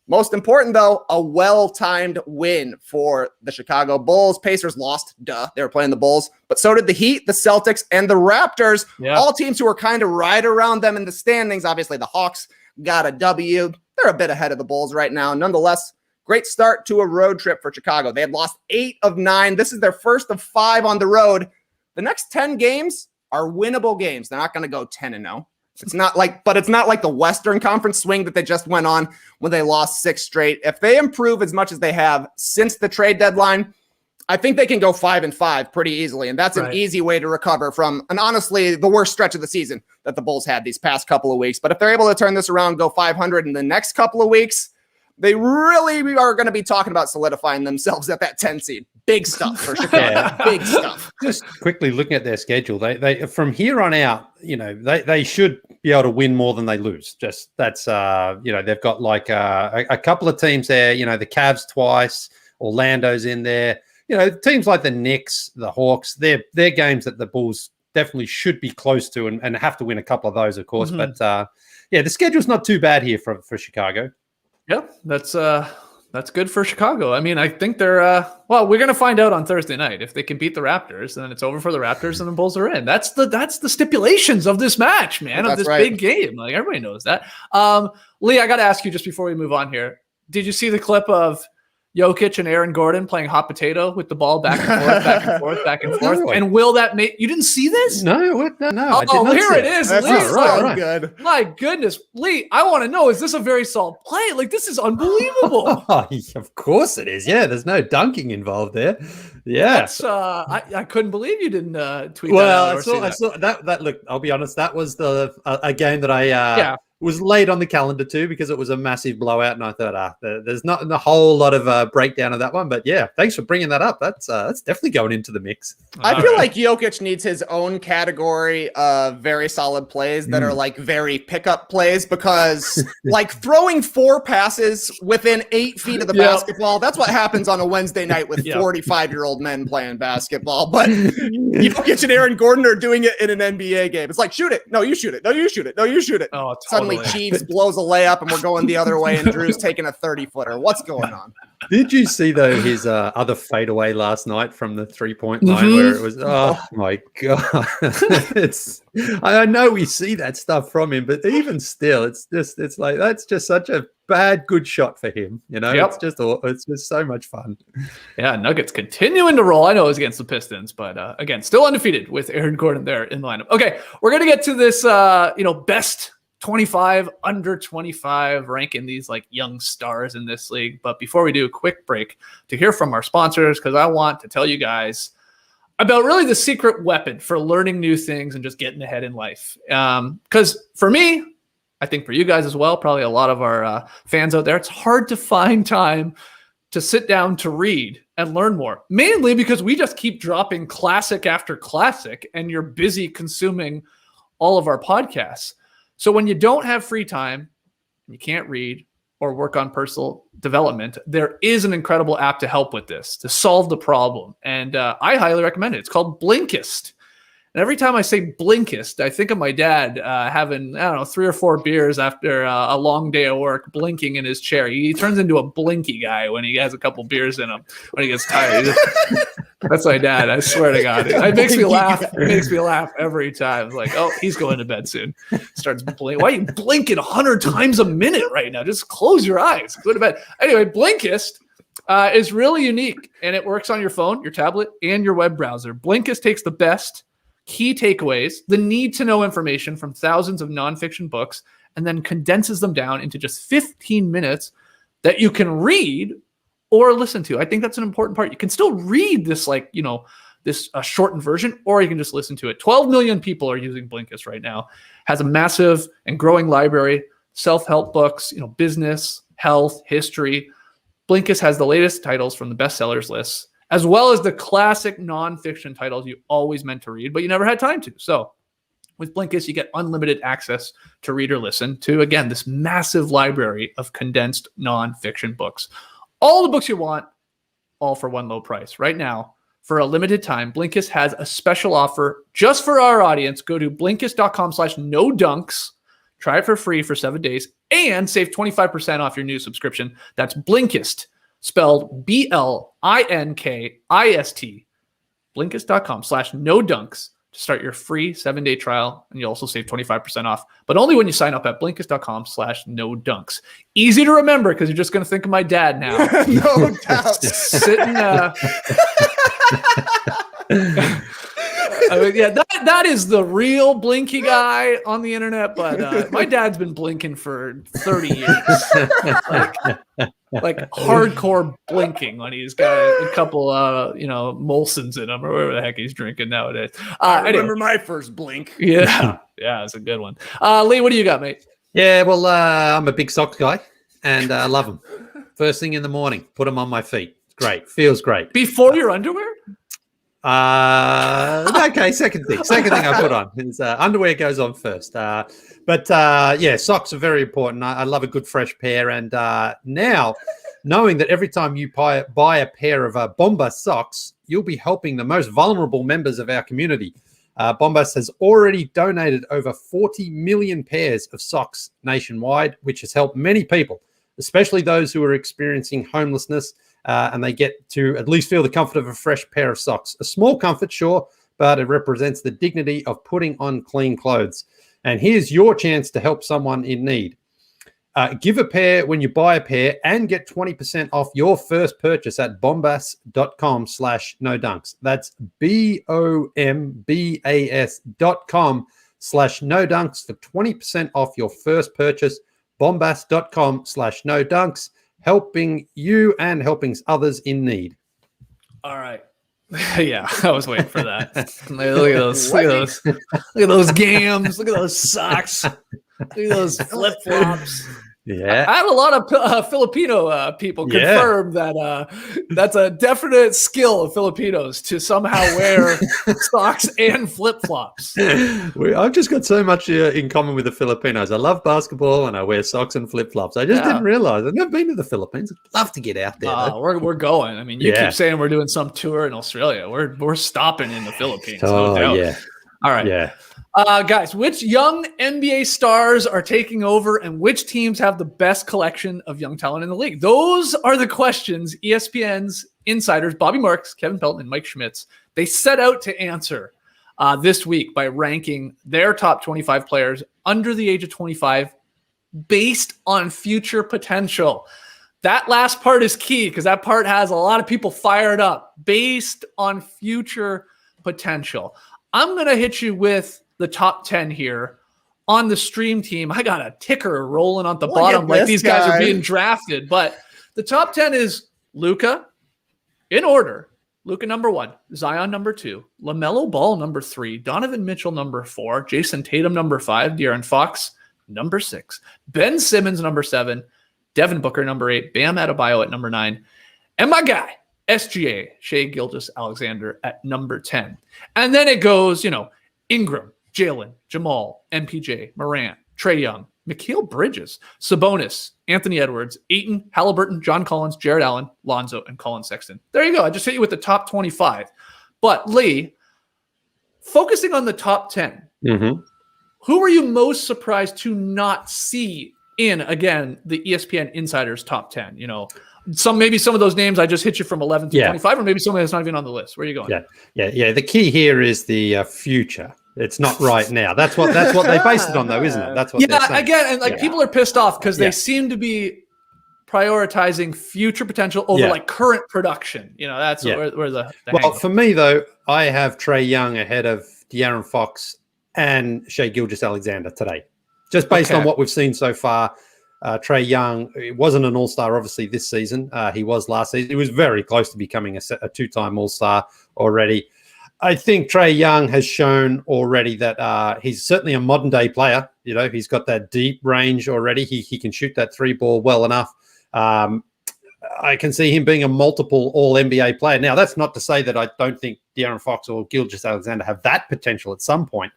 Most important, though, a well-timed win for the Chicago Bulls. Pacers lost, they were playing the Bulls. But so did the Heat, the Celtics, and the Raptors. All teams who were kind of right around them in the standings. Obviously, the Hawks got a W. They're a bit ahead of the Bulls right now. Nonetheless, great start to a road trip for Chicago. They had lost 8 of 9. This is their first of 5 on the road. The next 10 games are winnable games. They're not going to go 10-0. It's not like the Western Conference swing that they just went on when they lost 6 straight. If they improve as much as they have since the trade deadline, I think they can go 5-5 pretty easily. And that's an easy way to recover from, and honestly, the worst stretch of the season that the Bulls had these past couple of weeks. But if they're able to turn this around, go 500 in the next couple of weeks, they really are going to be talking about solidifying themselves at that 10 seed. Big stuff for Chicago. Big stuff. Just quickly looking at their schedule, they from here on out, they should be able to win more than they lose. Just that's they've got like a couple of teams there. The Cavs twice, Orlando's in there. Teams like the Knicks, the Hawks, they're games that the Bulls definitely should be close to and have to win a couple of those, of course. Mm-hmm. But the schedule's not too bad here for Chicago. Yeah, that's good for Chicago. I mean, I think they're we're going to find out on Thursday night. If they can beat the Raptors, then it's over for the Raptors and the Bulls are in. That's the stipulations of this match, man, of this big game. Like, everybody knows that. Lee, I got to ask you just before we move on here. Did you see the clip of Jokic and Aaron Gordon playing hot potato with the ball back and forth, back and forth, back and forth? And will that make you didn't see this? No. Oh, here it is. That's Lee, so good. My goodness, Lee, I want to know, is this a very solid play? Like, this is unbelievable. Of course it is. Yeah, there's no dunking involved there. Yeah. That's, I couldn't believe you didn't tweet that out. I saw that. Look, I'll be honest, that was a game that I was late on the calendar too, because it was a massive blowout, and I thought, there's not a whole lot of breakdown of that one. But yeah, thanks for bringing that up. That's definitely going into the mix. I feel like Jokic needs his own category of very solid plays that are like very pickup plays, because like throwing 4 passes within 8 feet of the basketball, that's what happens on a Wednesday night with 45-year-old men playing basketball. But Jokic and Aaron Gordon are doing it in an NBA game. It's like, shoot it. No, you shoot it. No, you shoot it. No, you shoot it. Oh, Suddenly Chiefs blows a layup and we're going the other way, and Drew's taking a 30-footer. What's going on? Did you see though his other fadeaway last night from the 3-point line where it was? Oh my god! I know we see that stuff from him, but even still, it's like that's just such a bad good shot for him. It's just so much fun. Yeah, Nuggets continuing to roll. I know it was against the Pistons, but again, still undefeated with Aaron Gordon there in the lineup. Okay, we're gonna get to this. Best 25, under 25, ranking these like young stars in this league. But before we do, a quick break to hear from our sponsors, because I want to tell you guys about really the secret weapon for learning new things and just getting ahead in life. Because for me, I think for you guys as well, probably a lot of our fans out there, it's hard to find time to sit down to read and learn more, mainly because we just keep dropping classic after classic and you're busy consuming all of our podcasts. So when you don't have free time, you can't read or work on personal development, there is an incredible app to help with this, to solve the problem. And I highly recommend it. It's called Blinkist. And every time I say Blinkist, I think of my dad having, 3 or 4 beers after a long day of work, blinking in his chair. He turns into a blinky guy when he has a couple beers in him, when he gets tired. That's my dad. I swear to God. It makes me laugh. It makes me laugh every time. It's like, oh, he's going to bed soon. Starts blinking. Why are you blinking 100 times a minute right now? Just close your eyes. Go to bed. Anyway, Blinkist is really unique, and it works on your phone, your tablet, and your web browser. Blinkist takes the best key takeaways, the need-to-know information from thousands of nonfiction books, and then condenses them down into just 15 minutes that you can read or listen to. I think that's an important part. You can still read this, this shortened version, or you can just listen to it. 12 million people are using Blinkist right now. Has a massive and growing library, self-help books, business, health, history. Blinkist has the latest titles from the bestsellers lists, as well as the classic nonfiction titles you always meant to read, but you never had time to. So with Blinkist, you get unlimited access to read or listen to, again, this massive library of condensed nonfiction books. All the books you want, all for one low price. Right now, for a limited time, Blinkist has a special offer just for our audience. Go to Blinkist.com/nodunks. Try it for free for 7 days and save 25% off your new subscription. That's Blinkist, spelled Blinkist. Blinkist.com/nodunks to start your free 7-day trial. And you also save 25% off, but only when you sign up at Blinkist.com/nodunks. Easy to remember because you're just going to think of my dad now. No doubt. Sitting. I mean, yeah, that is the real blinky guy on the internet. But my dad's been blinking for 30 years, like hardcore blinking when he's got a couple, Molsons in him or whatever the heck he's drinking nowadays. I remember my first blink. Yeah, it's a good one. Lee, what do you got, mate? Yeah, well, I'm a big socks guy, and I love them. First thing in the morning, put them on my feet. It's great. Feels great. Before your underwear? Okay, second thing I put on is underwear goes on first. But socks are very important. I love a good fresh pair. And now, knowing that every time you buy a pair of Bombas socks, you'll be helping the most vulnerable members of our community. Bombas has already donated over 40 million pairs of socks nationwide, which has helped many people, especially those who are experiencing homelessness, and they get to at least feel the comfort of a fresh pair of socks. A small comfort, sure, but it represents the dignity of putting on clean clothes. And here's your chance to help someone in need. Give a pair when you buy a pair and get 20% off your first purchase at bombas.com/nodunks. That's bombas.com/nodunks for 20% off your first purchase. bombas.com/nodunks, helping you and helping others in need. All right. Yeah, I was waiting for that. Look at those. Look at those gams. Look at those socks. Look at those flip flops. Yeah, I had a lot of Filipino people confirm that that's a definite skill of Filipinos to somehow wear socks and flip flops. I've just got so much in common with the Filipinos. I love basketball and I wear socks and flip flops. I just didn't realize. I've never been to the Philippines. I'd love to get out there. We're going. I mean, you keep saying we're doing some tour in Australia. We're stopping in the Philippines. Oh, no doubt. yeah. All right. Yeah. Guys, which young NBA stars are taking over and which teams have the best collection of young talent in the league? Those are the questions ESPN's insiders, Bobby Marks, Kevin Pelton, and Mike Schmitz, they set out to answer this week by ranking their top 25 players under the age of 25 based on future potential. That last part is key because that part has a lot of people fired up based on future potential. I'm going to hit you with the top 10 here on the stream team. I got a ticker rolling on the bottom like these guys are being drafted. But the top 10 is Luka in order. Luka number 1, Zion number 2, LaMelo Ball number 3, Donovan Mitchell number 4, Jason Tatum number 5, De'Aaron Fox number 6, Ben Simmons number 7, Devin Booker number 8, Bam Adebayo at number 9, and my guy, SGA, Shai Gilgeous-Alexander at number 10. And then it goes, Ingram, Jalen, Jamal, MPJ, Morant, Trae Young, Mikal Bridges, Sabonis, Anthony Edwards, Ayton, Halliburton, John Collins, Jared Allen, Lonzo, and Colin Sexton. There you go. I just hit you with the top 25. But Lee, focusing on the top 10, who were you most surprised to not see in, again, the ESPN Insiders top 10? Maybe some of those names I just hit you from 11 to 25, or maybe somebody that's not even on the list. Where are you going? Yeah. The key here is the future. It's not right now. That's what they based it on, though, isn't it? That's what. They're saying. Again, and people are pissed off because they seem to be prioritizing future potential over current production. That's where the well, for me though, I have Trae Young ahead of De'Aaron Fox and Shai Gilgeous-Alexander today, just based on what we've seen so far. Trae Young, he wasn't an all-star, obviously, this season. He was last season. He was very close to becoming a two-time all-star already. I think Trae Young has shown already that he's certainly a modern-day player. He's got that deep range already. He can shoot that three ball well enough. I can see him being a multiple all-NBA player. Now, that's not to say that I don't think De'Aaron Fox or Gilgeous-Alexander have that potential at some point.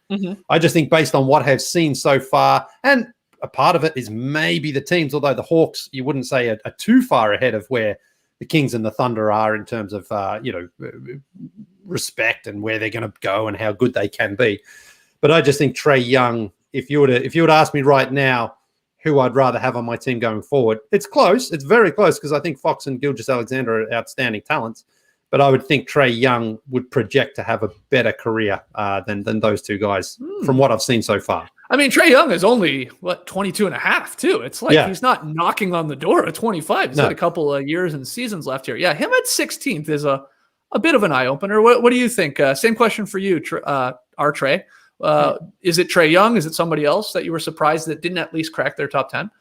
I just think based on what I've seen so far, and a part of it is maybe the teams, although the Hawks, you wouldn't say are too far ahead of where the Kings and the Thunder are in terms of, respect and where they're going to go and how good they can be. But I just think Trae Young, if you were to ask me right now who I'd rather have on my team going forward, it's close. It's very close because I think Fox and Gilgeous-Alexander are outstanding talents. But I would think Trae Young would project to have a better career than those two guys from what I've seen so far. I mean, Trae Young is only, 22 and a half, too. It's like he's not knocking on the door at 25. He's got a couple of years and seasons left here. Yeah, him at 16th is a a bit of an eye opener. What do you think? Same question for you, our Trey. Is it Trae Young? Is it somebody else that you were surprised that didn't at least crack their top 10?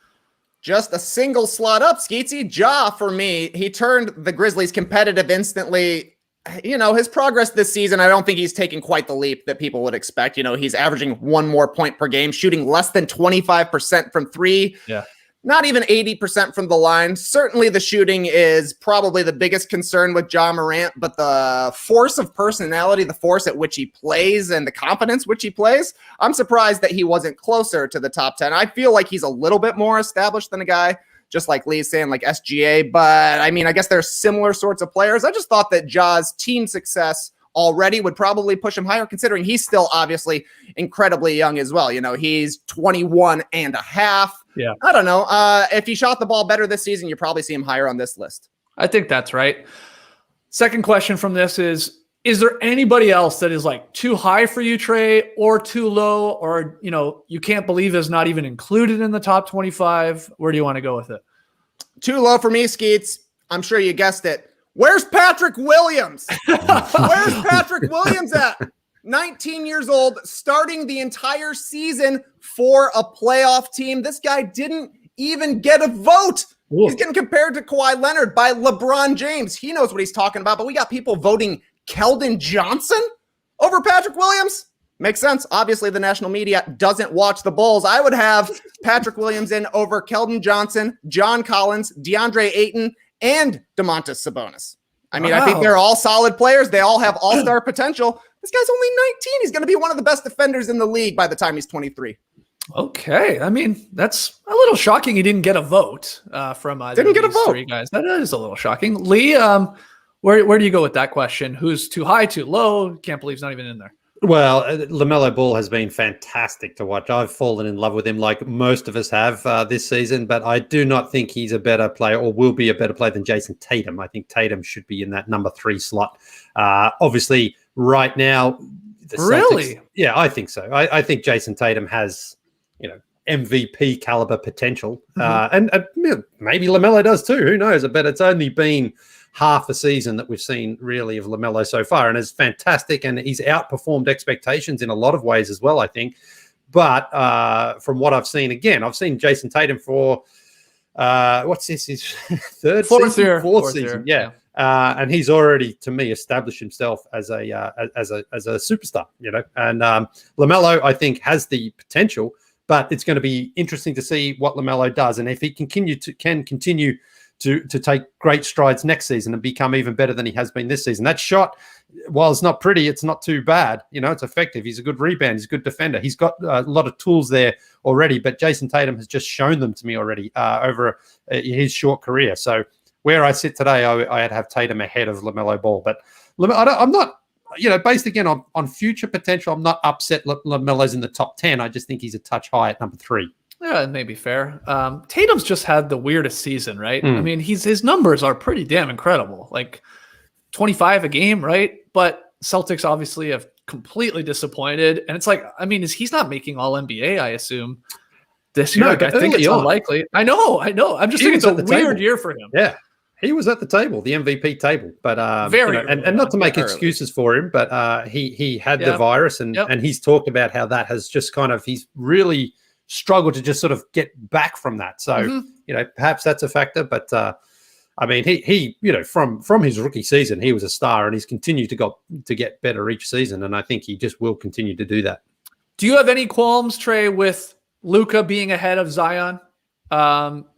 Just a single slot up, Skeetsy. Ja, for me, he turned the Grizzlies competitive instantly. You know, his progress this season, I don't think he's taken quite the leap that people would expect. You know, he's averaging 1 more point per game, shooting less than 25% from three. Yeah. Not even 80% from the line. Certainly the shooting is probably the biggest concern with Ja Morant, but the force of personality, the force at which he plays and the confidence which he plays, I'm surprised that he wasn't closer to the top 10. I feel like he's a little bit more established than a guy, just like Lee's saying, like SGA. But I mean, I guess they're similar sorts of players. I just thought that Ja's team success already would probably push him higher, considering he's still obviously incredibly young as well. You know, he's 21 and a half. Yeah. I don't know. If he shot the ball better this season, you probably see him higher on this list. I think that's right. Second question from this is there anybody else that is like too high for you, Trey, or too low, or, you know, you can't believe is not even included in the top 25? Where do you want to go with it? Too low for me, Skeets. I'm sure you guessed it. Where's Patrick Williams? Where's Patrick Williams at? 19 years old, starting the entire season for a playoff team. This guy didn't even get a vote. Ooh. He's getting compared to Kawhi Leonard by LeBron James. He knows what he's talking about, but we got people voting Keldon Johnson over Patrick Williams. Makes sense. Obviously, the national media doesn't watch the Bulls. I would have Patrick Williams in over Keldon Johnson, John Collins, DeAndre Ayton, and Domantas Sabonis. I mean, I think they're all solid players. They all have all-star potential. This guy's only 19. He's going to be one of the best defenders in the league by the time he's 23. Okay. I mean, that's a little shocking he didn't get a vote from either Didn't of get a these vote. three guys. That is a little shocking. Lee, where do you go with that question? Who's too high, too low? Can't believe he's not even in there. Well, LaMelo Ball has been fantastic to watch. I've fallen in love with him like most of us have this season, but I do not think he's a better player or will be a better player than Jason Tatum. I think Tatum should be in that number 3 slot. Obviously, right now, the Really? Celtics, yeah, I think so. I think Jason Tatum has, you know, MVP caliber potential, and maybe LaMelo does too. Who knows? But it's only been half a season that we've seen really of LaMelo so far, and it's fantastic, and he's outperformed expectations in a lot of ways as well, I think. But from what I've seen, again, I've seen Jason Tatum for what's this, his fourth season, yeah. And he's already, to me, established himself as a superstar, you know. And LaMelo, I think, has the potential, but it's going to be interesting to see what LaMelo does, and if he can continue to take great strides next season and become even better than he has been this season. That shot, while it's not pretty, it's not too bad. You know, it's effective. He's a good rebounder. He's a good defender. He's got a lot of tools there already, but Jason Tatum has just shown them to me already over his short career. So where I sit today, I'd have Tatum ahead of LaMelo Ball. But I'm not, you know, based again on future potential, I'm not upset LaMelo's in the top 10. I just think he's a touch high at number 3. Yeah, it may be fair. Tatum's just had the weirdest season, right? I mean, his numbers are pretty damn incredible, like 25 a game, right? But Celtics obviously have completely disappointed, and it's like, I mean, he's not making All NBA, I assume, this year. No, like, I think it's unlikely. I know. I'm just thinking it's a weird year for him. Yeah, he was at the table, the MVP table, but very, you know, and not to make excuses for him, but he had the virus, and he's talked about how that has just kind of, he's really struggled to just sort of get back from that. So, you know, perhaps that's a factor, but I mean, he, you know, from his rookie season, he was a star, and he's continued to get better each season. And I think he just will continue to do that. Do you have any qualms, Trey, with Luka being ahead of Zion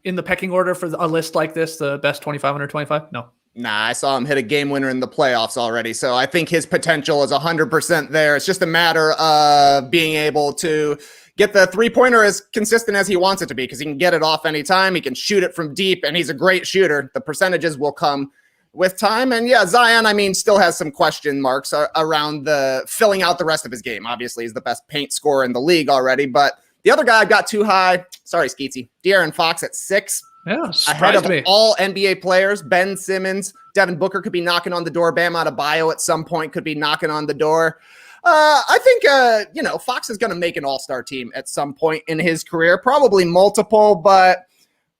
in the pecking order for a list like this, the best 25 under 25? No. Nah, I saw him hit a game winner in the playoffs already. So I think his potential is 100% there. It's just a matter of being able to get the three-pointer as consistent as he wants it to be, because he can get it off anytime. He can shoot it from deep, and he's a great shooter. The percentages will come with time. And yeah, Zion, I mean, still has some question marks around the filling out the rest of his game. Obviously, he's the best paint scorer in the league already. But the other guy got too high. Sorry, Skeetsy. De'Aaron Fox at 6. Yeah, ahead of me. all NBA players. Ben Simmons, Devin Booker could be knocking on the door. Bam Adebayo at some point could be knocking on the door. I think, you know, Fox is going to make an all-star team at some point in his career, probably multiple, but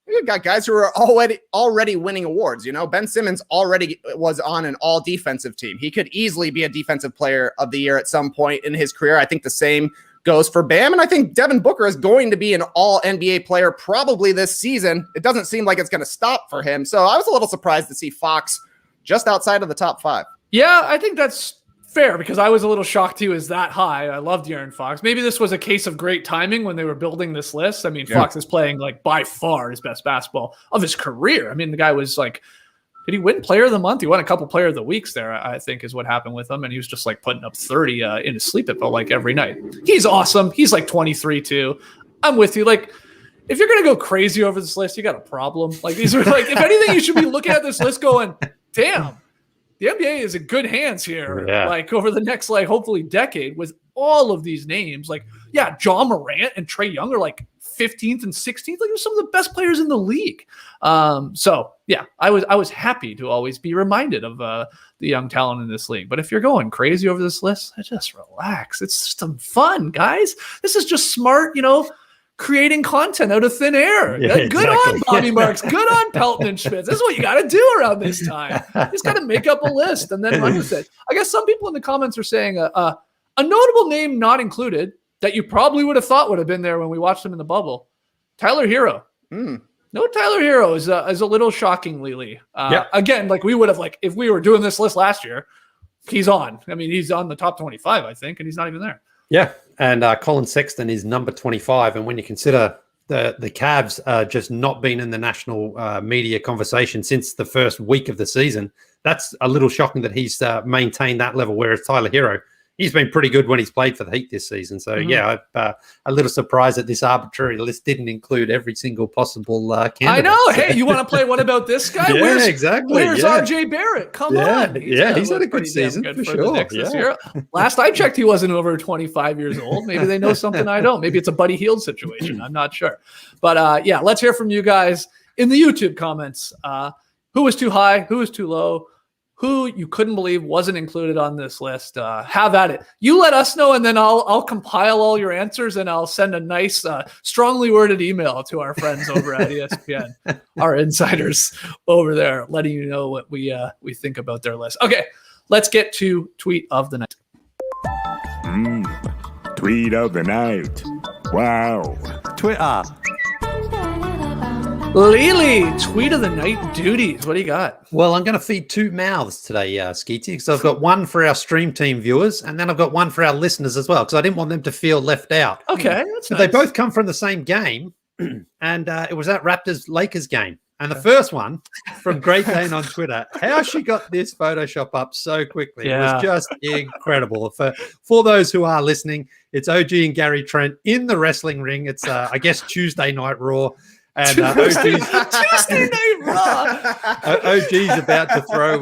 You've got guys who are already winning awards. You know, Ben Simmons already was on an all defensive team. He could easily be a defensive player of the year at some point in his career. I think the same goes for Bam. And I think Devin Booker is going to be an all NBA player probably this season. It doesn't seem like it's going to stop for him. So I was a little surprised to see Fox just outside of the top 5. Yeah, I think that's fair because I was a little shocked he was that high. I love De'Aaron Fox. Maybe this was a case of great timing when they were building this list. I mean, Fox is playing like by far his best basketball of his career. I mean, the guy was like, did he win player of the month? He won a couple player of the weeks there, I think is what happened with him. And he was just like putting up 30 in his sleep. It felt like every night. He's awesome. He's like 23 too. I'm with you. Like, if you're going to go crazy over this list, you got a problem. Like these are like, if anything, you should be looking at this list going, damn, the NBA is in good hands here. Yeah. Like over the next, like hopefully decade with all of these names, like, yeah, John Morant and Trae Young are like 15th and 16th. Like they're some of the best players in the league. So yeah, I was happy to always be reminded of the young talent in this league. But if you're going crazy over this list, just relax. It's just some fun, guys. This is just smart, creating content out of thin air. Yeah, good on Bobby Marks. Good on Pelton and Schmitz. This is what you got to do around this time. You just got to make up a list and then run with it. I guess some people in the comments are saying a notable name not included that you probably would have thought would have been there when we watched him in the bubble. Tyler Hero. No, Tyler Hero is a little shocking, Lily. Again, like we would have, like if we were doing this list last year, he's on. I mean, he's on the top 25, I think, and he's not even there. Yeah, and Colin Sexton is number 25. And when you consider the Cavs just not being in the national media conversation since the first week of the season, that's a little shocking that he's maintained that level, whereas Tyler Hero, he's been pretty good when he's played for the Heat this season. So, yeah, I'm a little surprised that this arbitrary list didn't include every single possible candidate. I know. Hey, you want to play what about this guy? Yeah, exactly. Where's RJ Barrett? Come on. He's had a good season for sure. This year. Last I checked, he wasn't over 25 years old. Maybe they know something I don't. Maybe it's a Buddy Hield situation. I'm not sure. But, yeah, let's hear from you guys in the YouTube comments. Who was too high? Who was too low? Who you couldn't believe wasn't included on this list. Have at it. You let us know, and then I'll compile all your answers, and I'll send a nice, strongly worded email to our friends over at ESPN, our insiders over there, letting you know what we think about their list. Okay, let's get to tweet of the night. Tweet of the night. Wow. Twitter. Lily, tweet of the night duties. What do you got? Well, I'm going to feed two mouths today, Skeetsy, because I've got one for our stream team viewers, and then I've got one for our listeners as well, because I didn't want them to feel left out. Okay, that's nice. They both come from the same game, and it was that Raptors-Lakers game. And the first one from Great Dane on Twitter, how she got this Photoshop up so quickly. It was just incredible. For those who are listening, it's OG and Gary Trent in the wrestling ring. It's, I guess, Tuesday Night Raw. And Tuesday Night Raw. OG's about to throw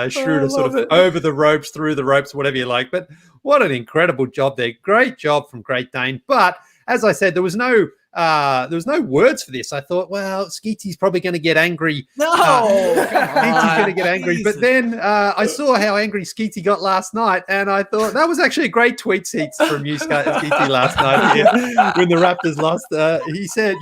Schroeder sort of over the ropes, through the ropes, whatever you like. But what an incredible job there. Great job from Great Dane. But as I said, there was no words for this. I thought, well, Skeetsy's probably going to get angry. No, Skeetsy's going to get angry. But then I saw how angry Skeetsy got last night, and I thought that was actually a great tweet seats from you, Skeetsy, last night when the Raptors lost.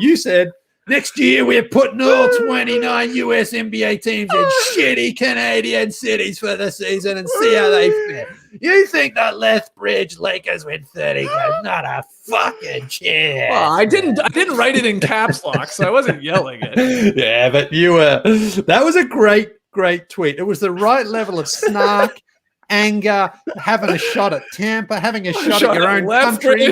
You said, next year we're putting all 29 US NBA teams in shitty Canadian cities for the season and see how they fit. You think that Lethbridge Lakers win 30 games? Not a fucking chance. Well, I didn't write it in caps lock, so I wasn't yelling it. Yeah, but you were. That was a great tweet. It was the right level of snark, anger, having a shot at Tampa, having a shot at your own country.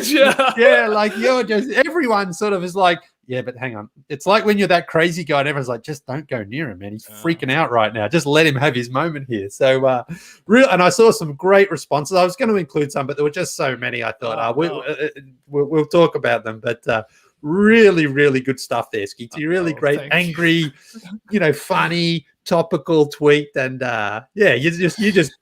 Yeah, like you're just, everyone sort of is like, yeah, but hang on. It's like when you're that crazy guy and everyone's like, just don't go near him, man. He's freaking out right now. Just let him have his moment here. So, and I saw some great responses. I was going to include some, but there were just so many. I thought we'll talk about them. But really, really good stuff there, Skeetsy. Really great, angry, funny, topical tweet. And you just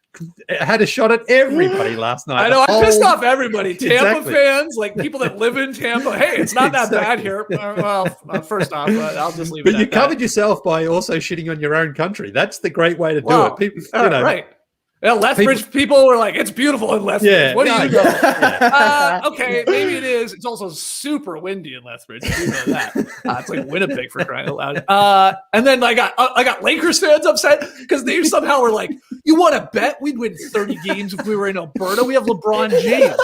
had a shot at everybody last night. I know. I pissed off everybody. Tampa fans, like people that live in Tampa. Hey, it's not that bad here. Well, first off, I'll just leave it. But you covered yourself by also shitting on your own country. That's the great way to do it. People, right. Yeah, Lethbridge people were like, it's beautiful in Lethbridge. Yeah, What do you know? yeah. Okay, maybe it is. It's also super windy in Lethbridge. I do know that. It's like Winnipeg for crying out loud. And then I got Lakers fans upset because they somehow were like, you want to bet we'd win 30 games if we were in Alberta? We have LeBron James.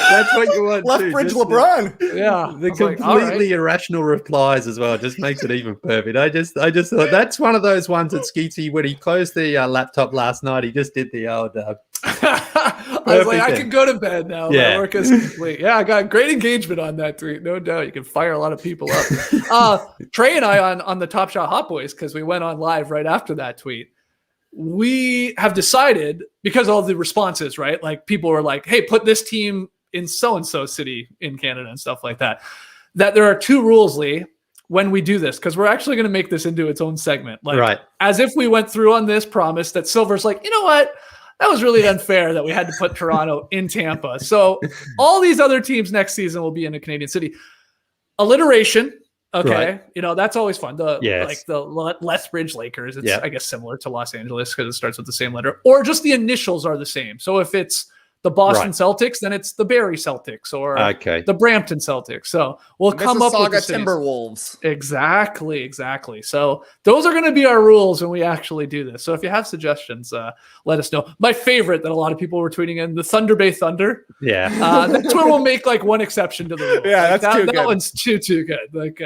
That's what you want. Lethbridge LeBron. Yeah. The Like, completely irrational replies as well just makes it even perfect. I just thought that's one of those ones that Skeetsy, when he closed the laptop last night, he just did the old. I was like, I can go to bed now. Yeah. My work is complete. Yeah, I got great engagement on that tweet. No doubt. You can fire a lot of people up. Trey and I on the Top Shot Hot Boys, because we went on live right after that tweet. We have decided, because all the responses, right? Like people were like, hey, put this team in so-and-so city in Canada and stuff like that, that there are two rules, Lee, when we do this, because we're actually going to make this into its own segment. Like, Right. as if we went through on this promise that Silver's like, you know what? That was really unfair that we had to put Toronto in Tampa. So all these other teams next season will be in a Canadian city. Alliteration. Okay. Right. You know, that's always fun. Yes. Like the Lethbridge Lakers. It's, Yeah. I guess, similar to Los Angeles because it starts with the same letter, or just the initials are the same. So if it's the Boston Right. Celtics, then it's the Barrie Celtics or Okay. the Brampton Celtics. So we'll come up with the same. Timberwolves. Exactly. So those are going to be our rules when we actually do this. So if you have suggestions, let us know. My favorite that a lot of people were tweeting in, the Thunder Bay Thunder. Yeah. That's where we'll make like one exception to the rule. Yeah, Like, that's too that good. one's too good. Like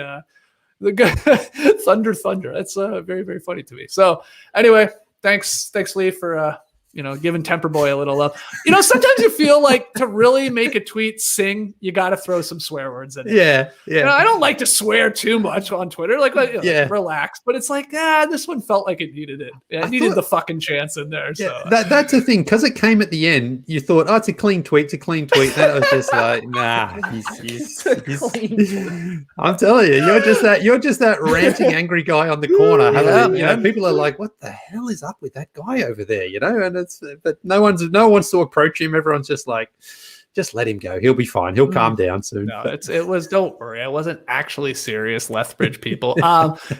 the Thunder. That's very, very funny to me. So anyway, thanks Lee for giving Temper Boy a little love. Sometimes you feel like to really make a tweet sing, you got to throw some swear words in it. Yeah. Yeah. I don't like to swear too much on Twitter. Yeah. Relax. But it's like, this one felt like it needed it. It needed the fucking chance in there. Yeah, So that's the thing, because it came at the end. You thought, it's a clean tweet. Then it was just like, nah. He's I'm telling you, you're just that ranting, angry guy on the corner. People are like, what the hell is up with that guy over there? And but no one wants to approach him. Everyone's just like, just let him go. He'll be fine. He'll calm down soon. no, don't worry. I wasn't actually serious, Lethbridge people.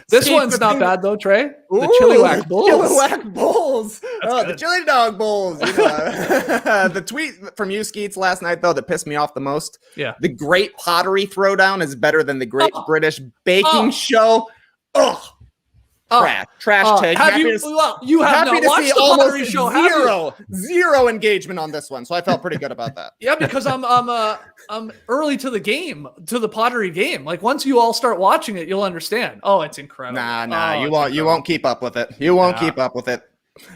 This one's not bad though, Trey. The Chilliwack Bulls. Chilliwack Bulls. The Chili Dog Bulls. The tweet from you, Skeets, last night, though, that pissed me off the most. Yeah. The Great Pottery Throw Down is better than the Great British Baking Show. Ugh. Trash take. You have Happy not to watched see the Pottery almost Show, have you? zero engagement on this one, so I felt pretty good about that. Yeah, because I'm early to the game, to the Pottery game. Like once you all start watching it, you'll understand. Oh, it's incredible. Nah, you won't keep up with it. You won't keep up with it.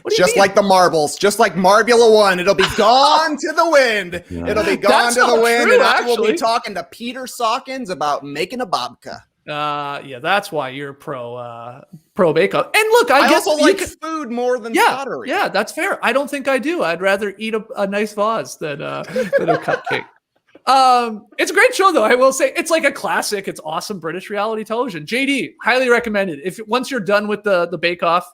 What do you Just mean? like the marbles, just like Marbula 1, it'll be gone to the wind. Yeah. It'll be gone That's to the not wind, true, and I will be actually. talking to Peter Sawkins about making a babka. Yeah, that's why you're pro bake-off. And look, I guess also you like can- food more than yeah, pottery. yeah, that's fair. I don't think I do. I'd rather eat a nice vase than a cupcake. It's a great show, though. I will say it's like a classic. It's awesome British reality television. JD, highly recommended. If once you're done with the Bake Off,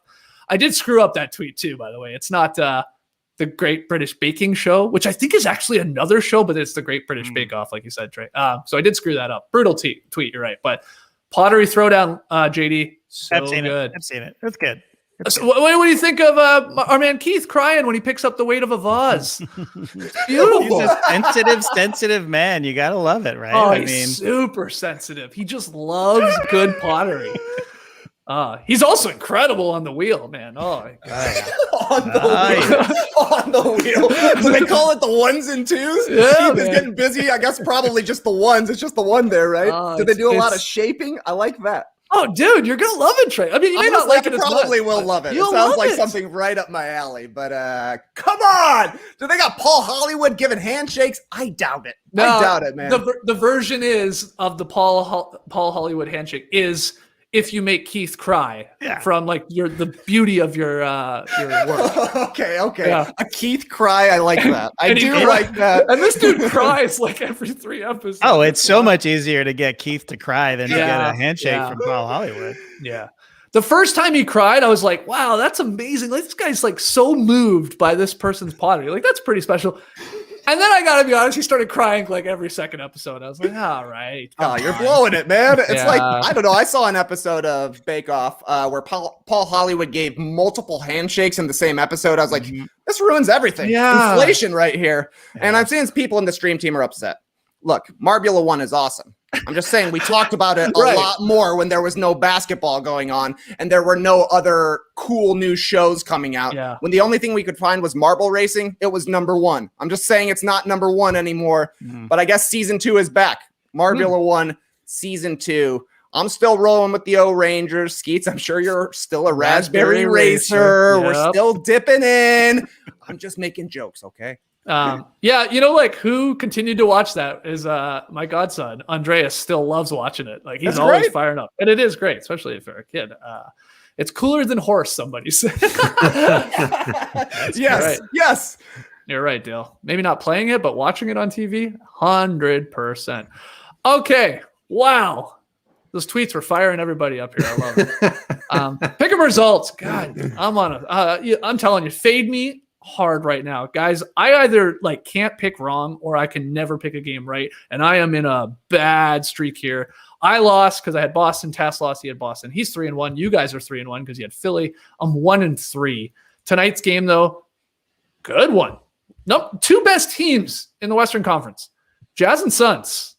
I did screw up that tweet too, by the way. It's not the Great British Baking Show, which I think is actually another show, but it's the Great British Bake Off, like you said, Trey. So I did screw that up. Brutal tweet, you're right. But Pottery Throwdown, JD, so I've seen good. it. I've seen it. It's good. So what do you think of our man Keith crying when he picks up the weight of a vase? Beautiful. He's a sensitive man. You gotta love it, right? Oh, he's super sensitive. He just loves good pottery. He's also incredible on the wheel, man. Oh my God. On the wheel. Do they call it the ones and twos? Yeah, Keith is man. getting busy. I guess probably just the ones. It's just the one there, right? Oh, Do they do a lot of it's- shaping? I like that. Oh, dude, you're gonna love it, Trey. I mean, you may not like it as much. Probably will but love it. It you'll sounds love like it. something right up my alley. But come on, do they got Paul Hollywood giving handshakes? I doubt it. No, I doubt it, man. The version is of the Paul Hollywood handshake is if you make Keith cry from like the beauty of your work. okay. Yeah. A Keith cry. I like that. I And he do cries- like that. And this dude cries like every 3 episodes. Oh, it's so much easier to get Keith to cry than to get Yeah, a handshake yeah. from Paul Hollywood. Yeah. The first time he cried, I was like, wow, that's amazing. Like this guy's like so moved by this person's pottery. Like that's pretty special. And then I got to be honest, he started crying like every second episode. I was like, all right. Oh, you're blowing it, man. It's Yeah. like, I don't know. I saw an episode of Bake Off where Paul Hollywood gave multiple handshakes in the same episode. I was like, this ruins everything. Yeah. Inflation right here. And I'm seeing people in the stream team are upset. Look, Marbula 1 is awesome. I'm just saying we talked about it a lot more when there was no basketball going on and there were no other cool new shows coming out. Yeah. When the only thing we could find was marble racing, it was number 1. I'm just saying it's not number 1 anymore, but I guess season 2 is back. Marbula 1, season 2. I'm still rolling with the O Rangers. Skeets, I'm sure you're still a Raspberry Racer. Yep. We're still dipping in. I'm just making jokes, okay? Yeah, you know, like who continued to watch that is my godson Andreas. Still loves watching it. Like he's That's always great. firing up, and it is great, especially if you're a kid. It's cooler than horse. Somebody said. Yes, yes. You're right, Dale. Maybe not playing it, but watching it on TV, 100%. Okay, wow. Those tweets were firing everybody up here. I love it. Pick 'em results. God, I'm telling you, fade me hard right now, guys. I either like can't pick wrong or I can never pick a game right, and I am in a bad streak here. I lost because I had Boston. Tass lost. He had Boston. He's 3-1. You guys are 3-1 because you had Philly. I'm 1-3. Tonight's game though, good one. Nope, 2 best teams in the Western Conference: Jazz and Suns.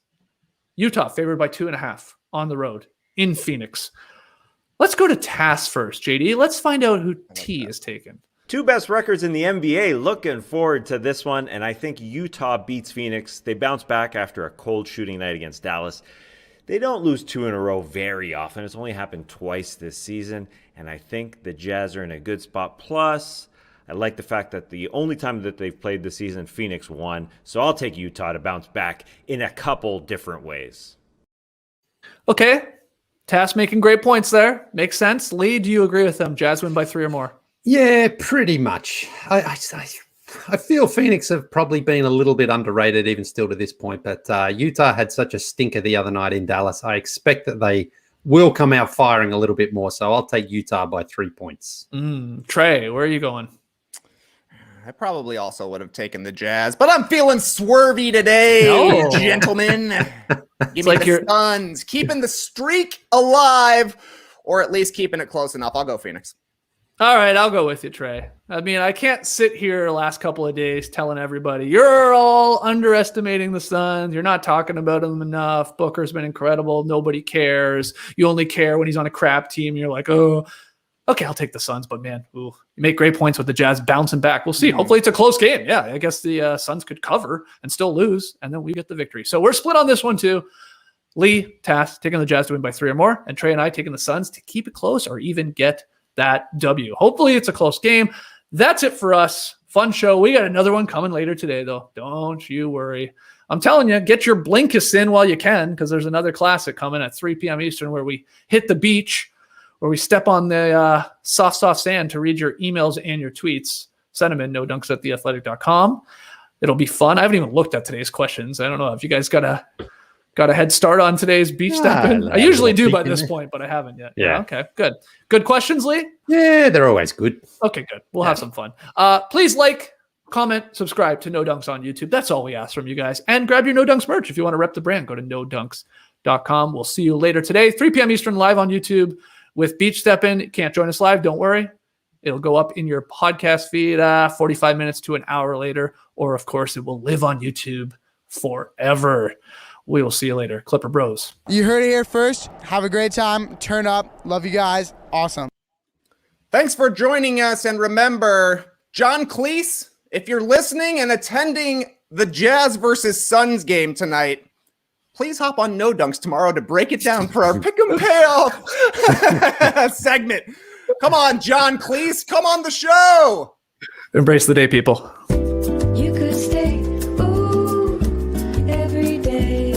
Utah favored by 2.5 on the road in Phoenix. Let's go to Tass first, JD. Let's find out who T is taking. 2 best records in the NBA. Looking forward to this one. And I think Utah beats Phoenix. They bounce back after a cold shooting night against Dallas. They don't lose 2 in a row very often. It's only happened twice this season. And I think the Jazz are in a good spot. Plus, I like the fact that the only time that they've played this season, Phoenix won. So I'll take Utah to bounce back in a couple different ways. Okay. Tass making great points there. Makes sense. Lee, do you agree with them? Jazz win by 3 or more? Yeah, pretty much. I feel Phoenix have probably been a little bit underrated even still to this point, but Utah had such a stinker the other night in Dallas. I expect that they will come out firing a little bit more, so I'll take Utah by 3 points. Trey, where are you going? I probably also would have taken the Jazz, but I'm feeling swervy today, No. gentlemen. Give me like the you're- Suns, keeping the streak alive, or at least keeping it close enough. I'll go Phoenix. All right, I'll go with you, Trey. I mean, I can't sit here the last couple of days telling everybody you're all underestimating the Suns. You're not talking about them enough. Booker's been incredible. Nobody cares. You only care when he's on a crap team. You're like, oh, okay, I'll take the Suns. But man, you make great points with the Jazz bouncing back. We'll see. Hopefully it's a close game. Yeah, I guess the Suns could cover and still lose, and then we get the victory. So we're split on this one too. Lee, Tass taking the Jazz to win by 3 or more, and Trey and I taking the Suns to keep it close or even get that W. Hopefully it's a close game. That's it for us. Fun show. We got another one coming later today, though. Don't you worry. I'm telling you, get your Blinkist in while you can, because there's another classic coming at 3 p.m. Eastern where we hit the beach, where we step on the soft sand to read your emails and your tweets. Send them in, nodunks@theathletic.com. It'll be fun. I haven't even looked at today's questions. I don't know if you guys got a head start on today's beach stepping. I usually do by this point, but I haven't yet. Yeah. Okay, good. Good questions, Lee? Yeah, they're always good. Okay, good. We'll have some fun. Please like, comment, subscribe to No Dunks on YouTube. That's all we ask from you guys. And grab your No Dunks merch. If you want to rep the brand, go to nodunks.com. We'll see you later today, 3 p.m. Eastern, live on YouTube with Beach Steppin'. Can't join us live, don't worry. It'll go up in your podcast feed 45 minutes to an hour later. Or, of course, it will live on YouTube forever. We will see you later. Clipper Bros. You heard it here first. Have a great time. Turn up. Love you guys. Awesome. Thanks for joining us. And remember, John Cleese, if you're listening and attending the Jazz versus Suns game tonight, please hop on No Dunks tomorrow to break it down for our pick 'em payoff segment. Come on, John Cleese. Come on the show. Embrace the day, people. You could stay, ooh, every day.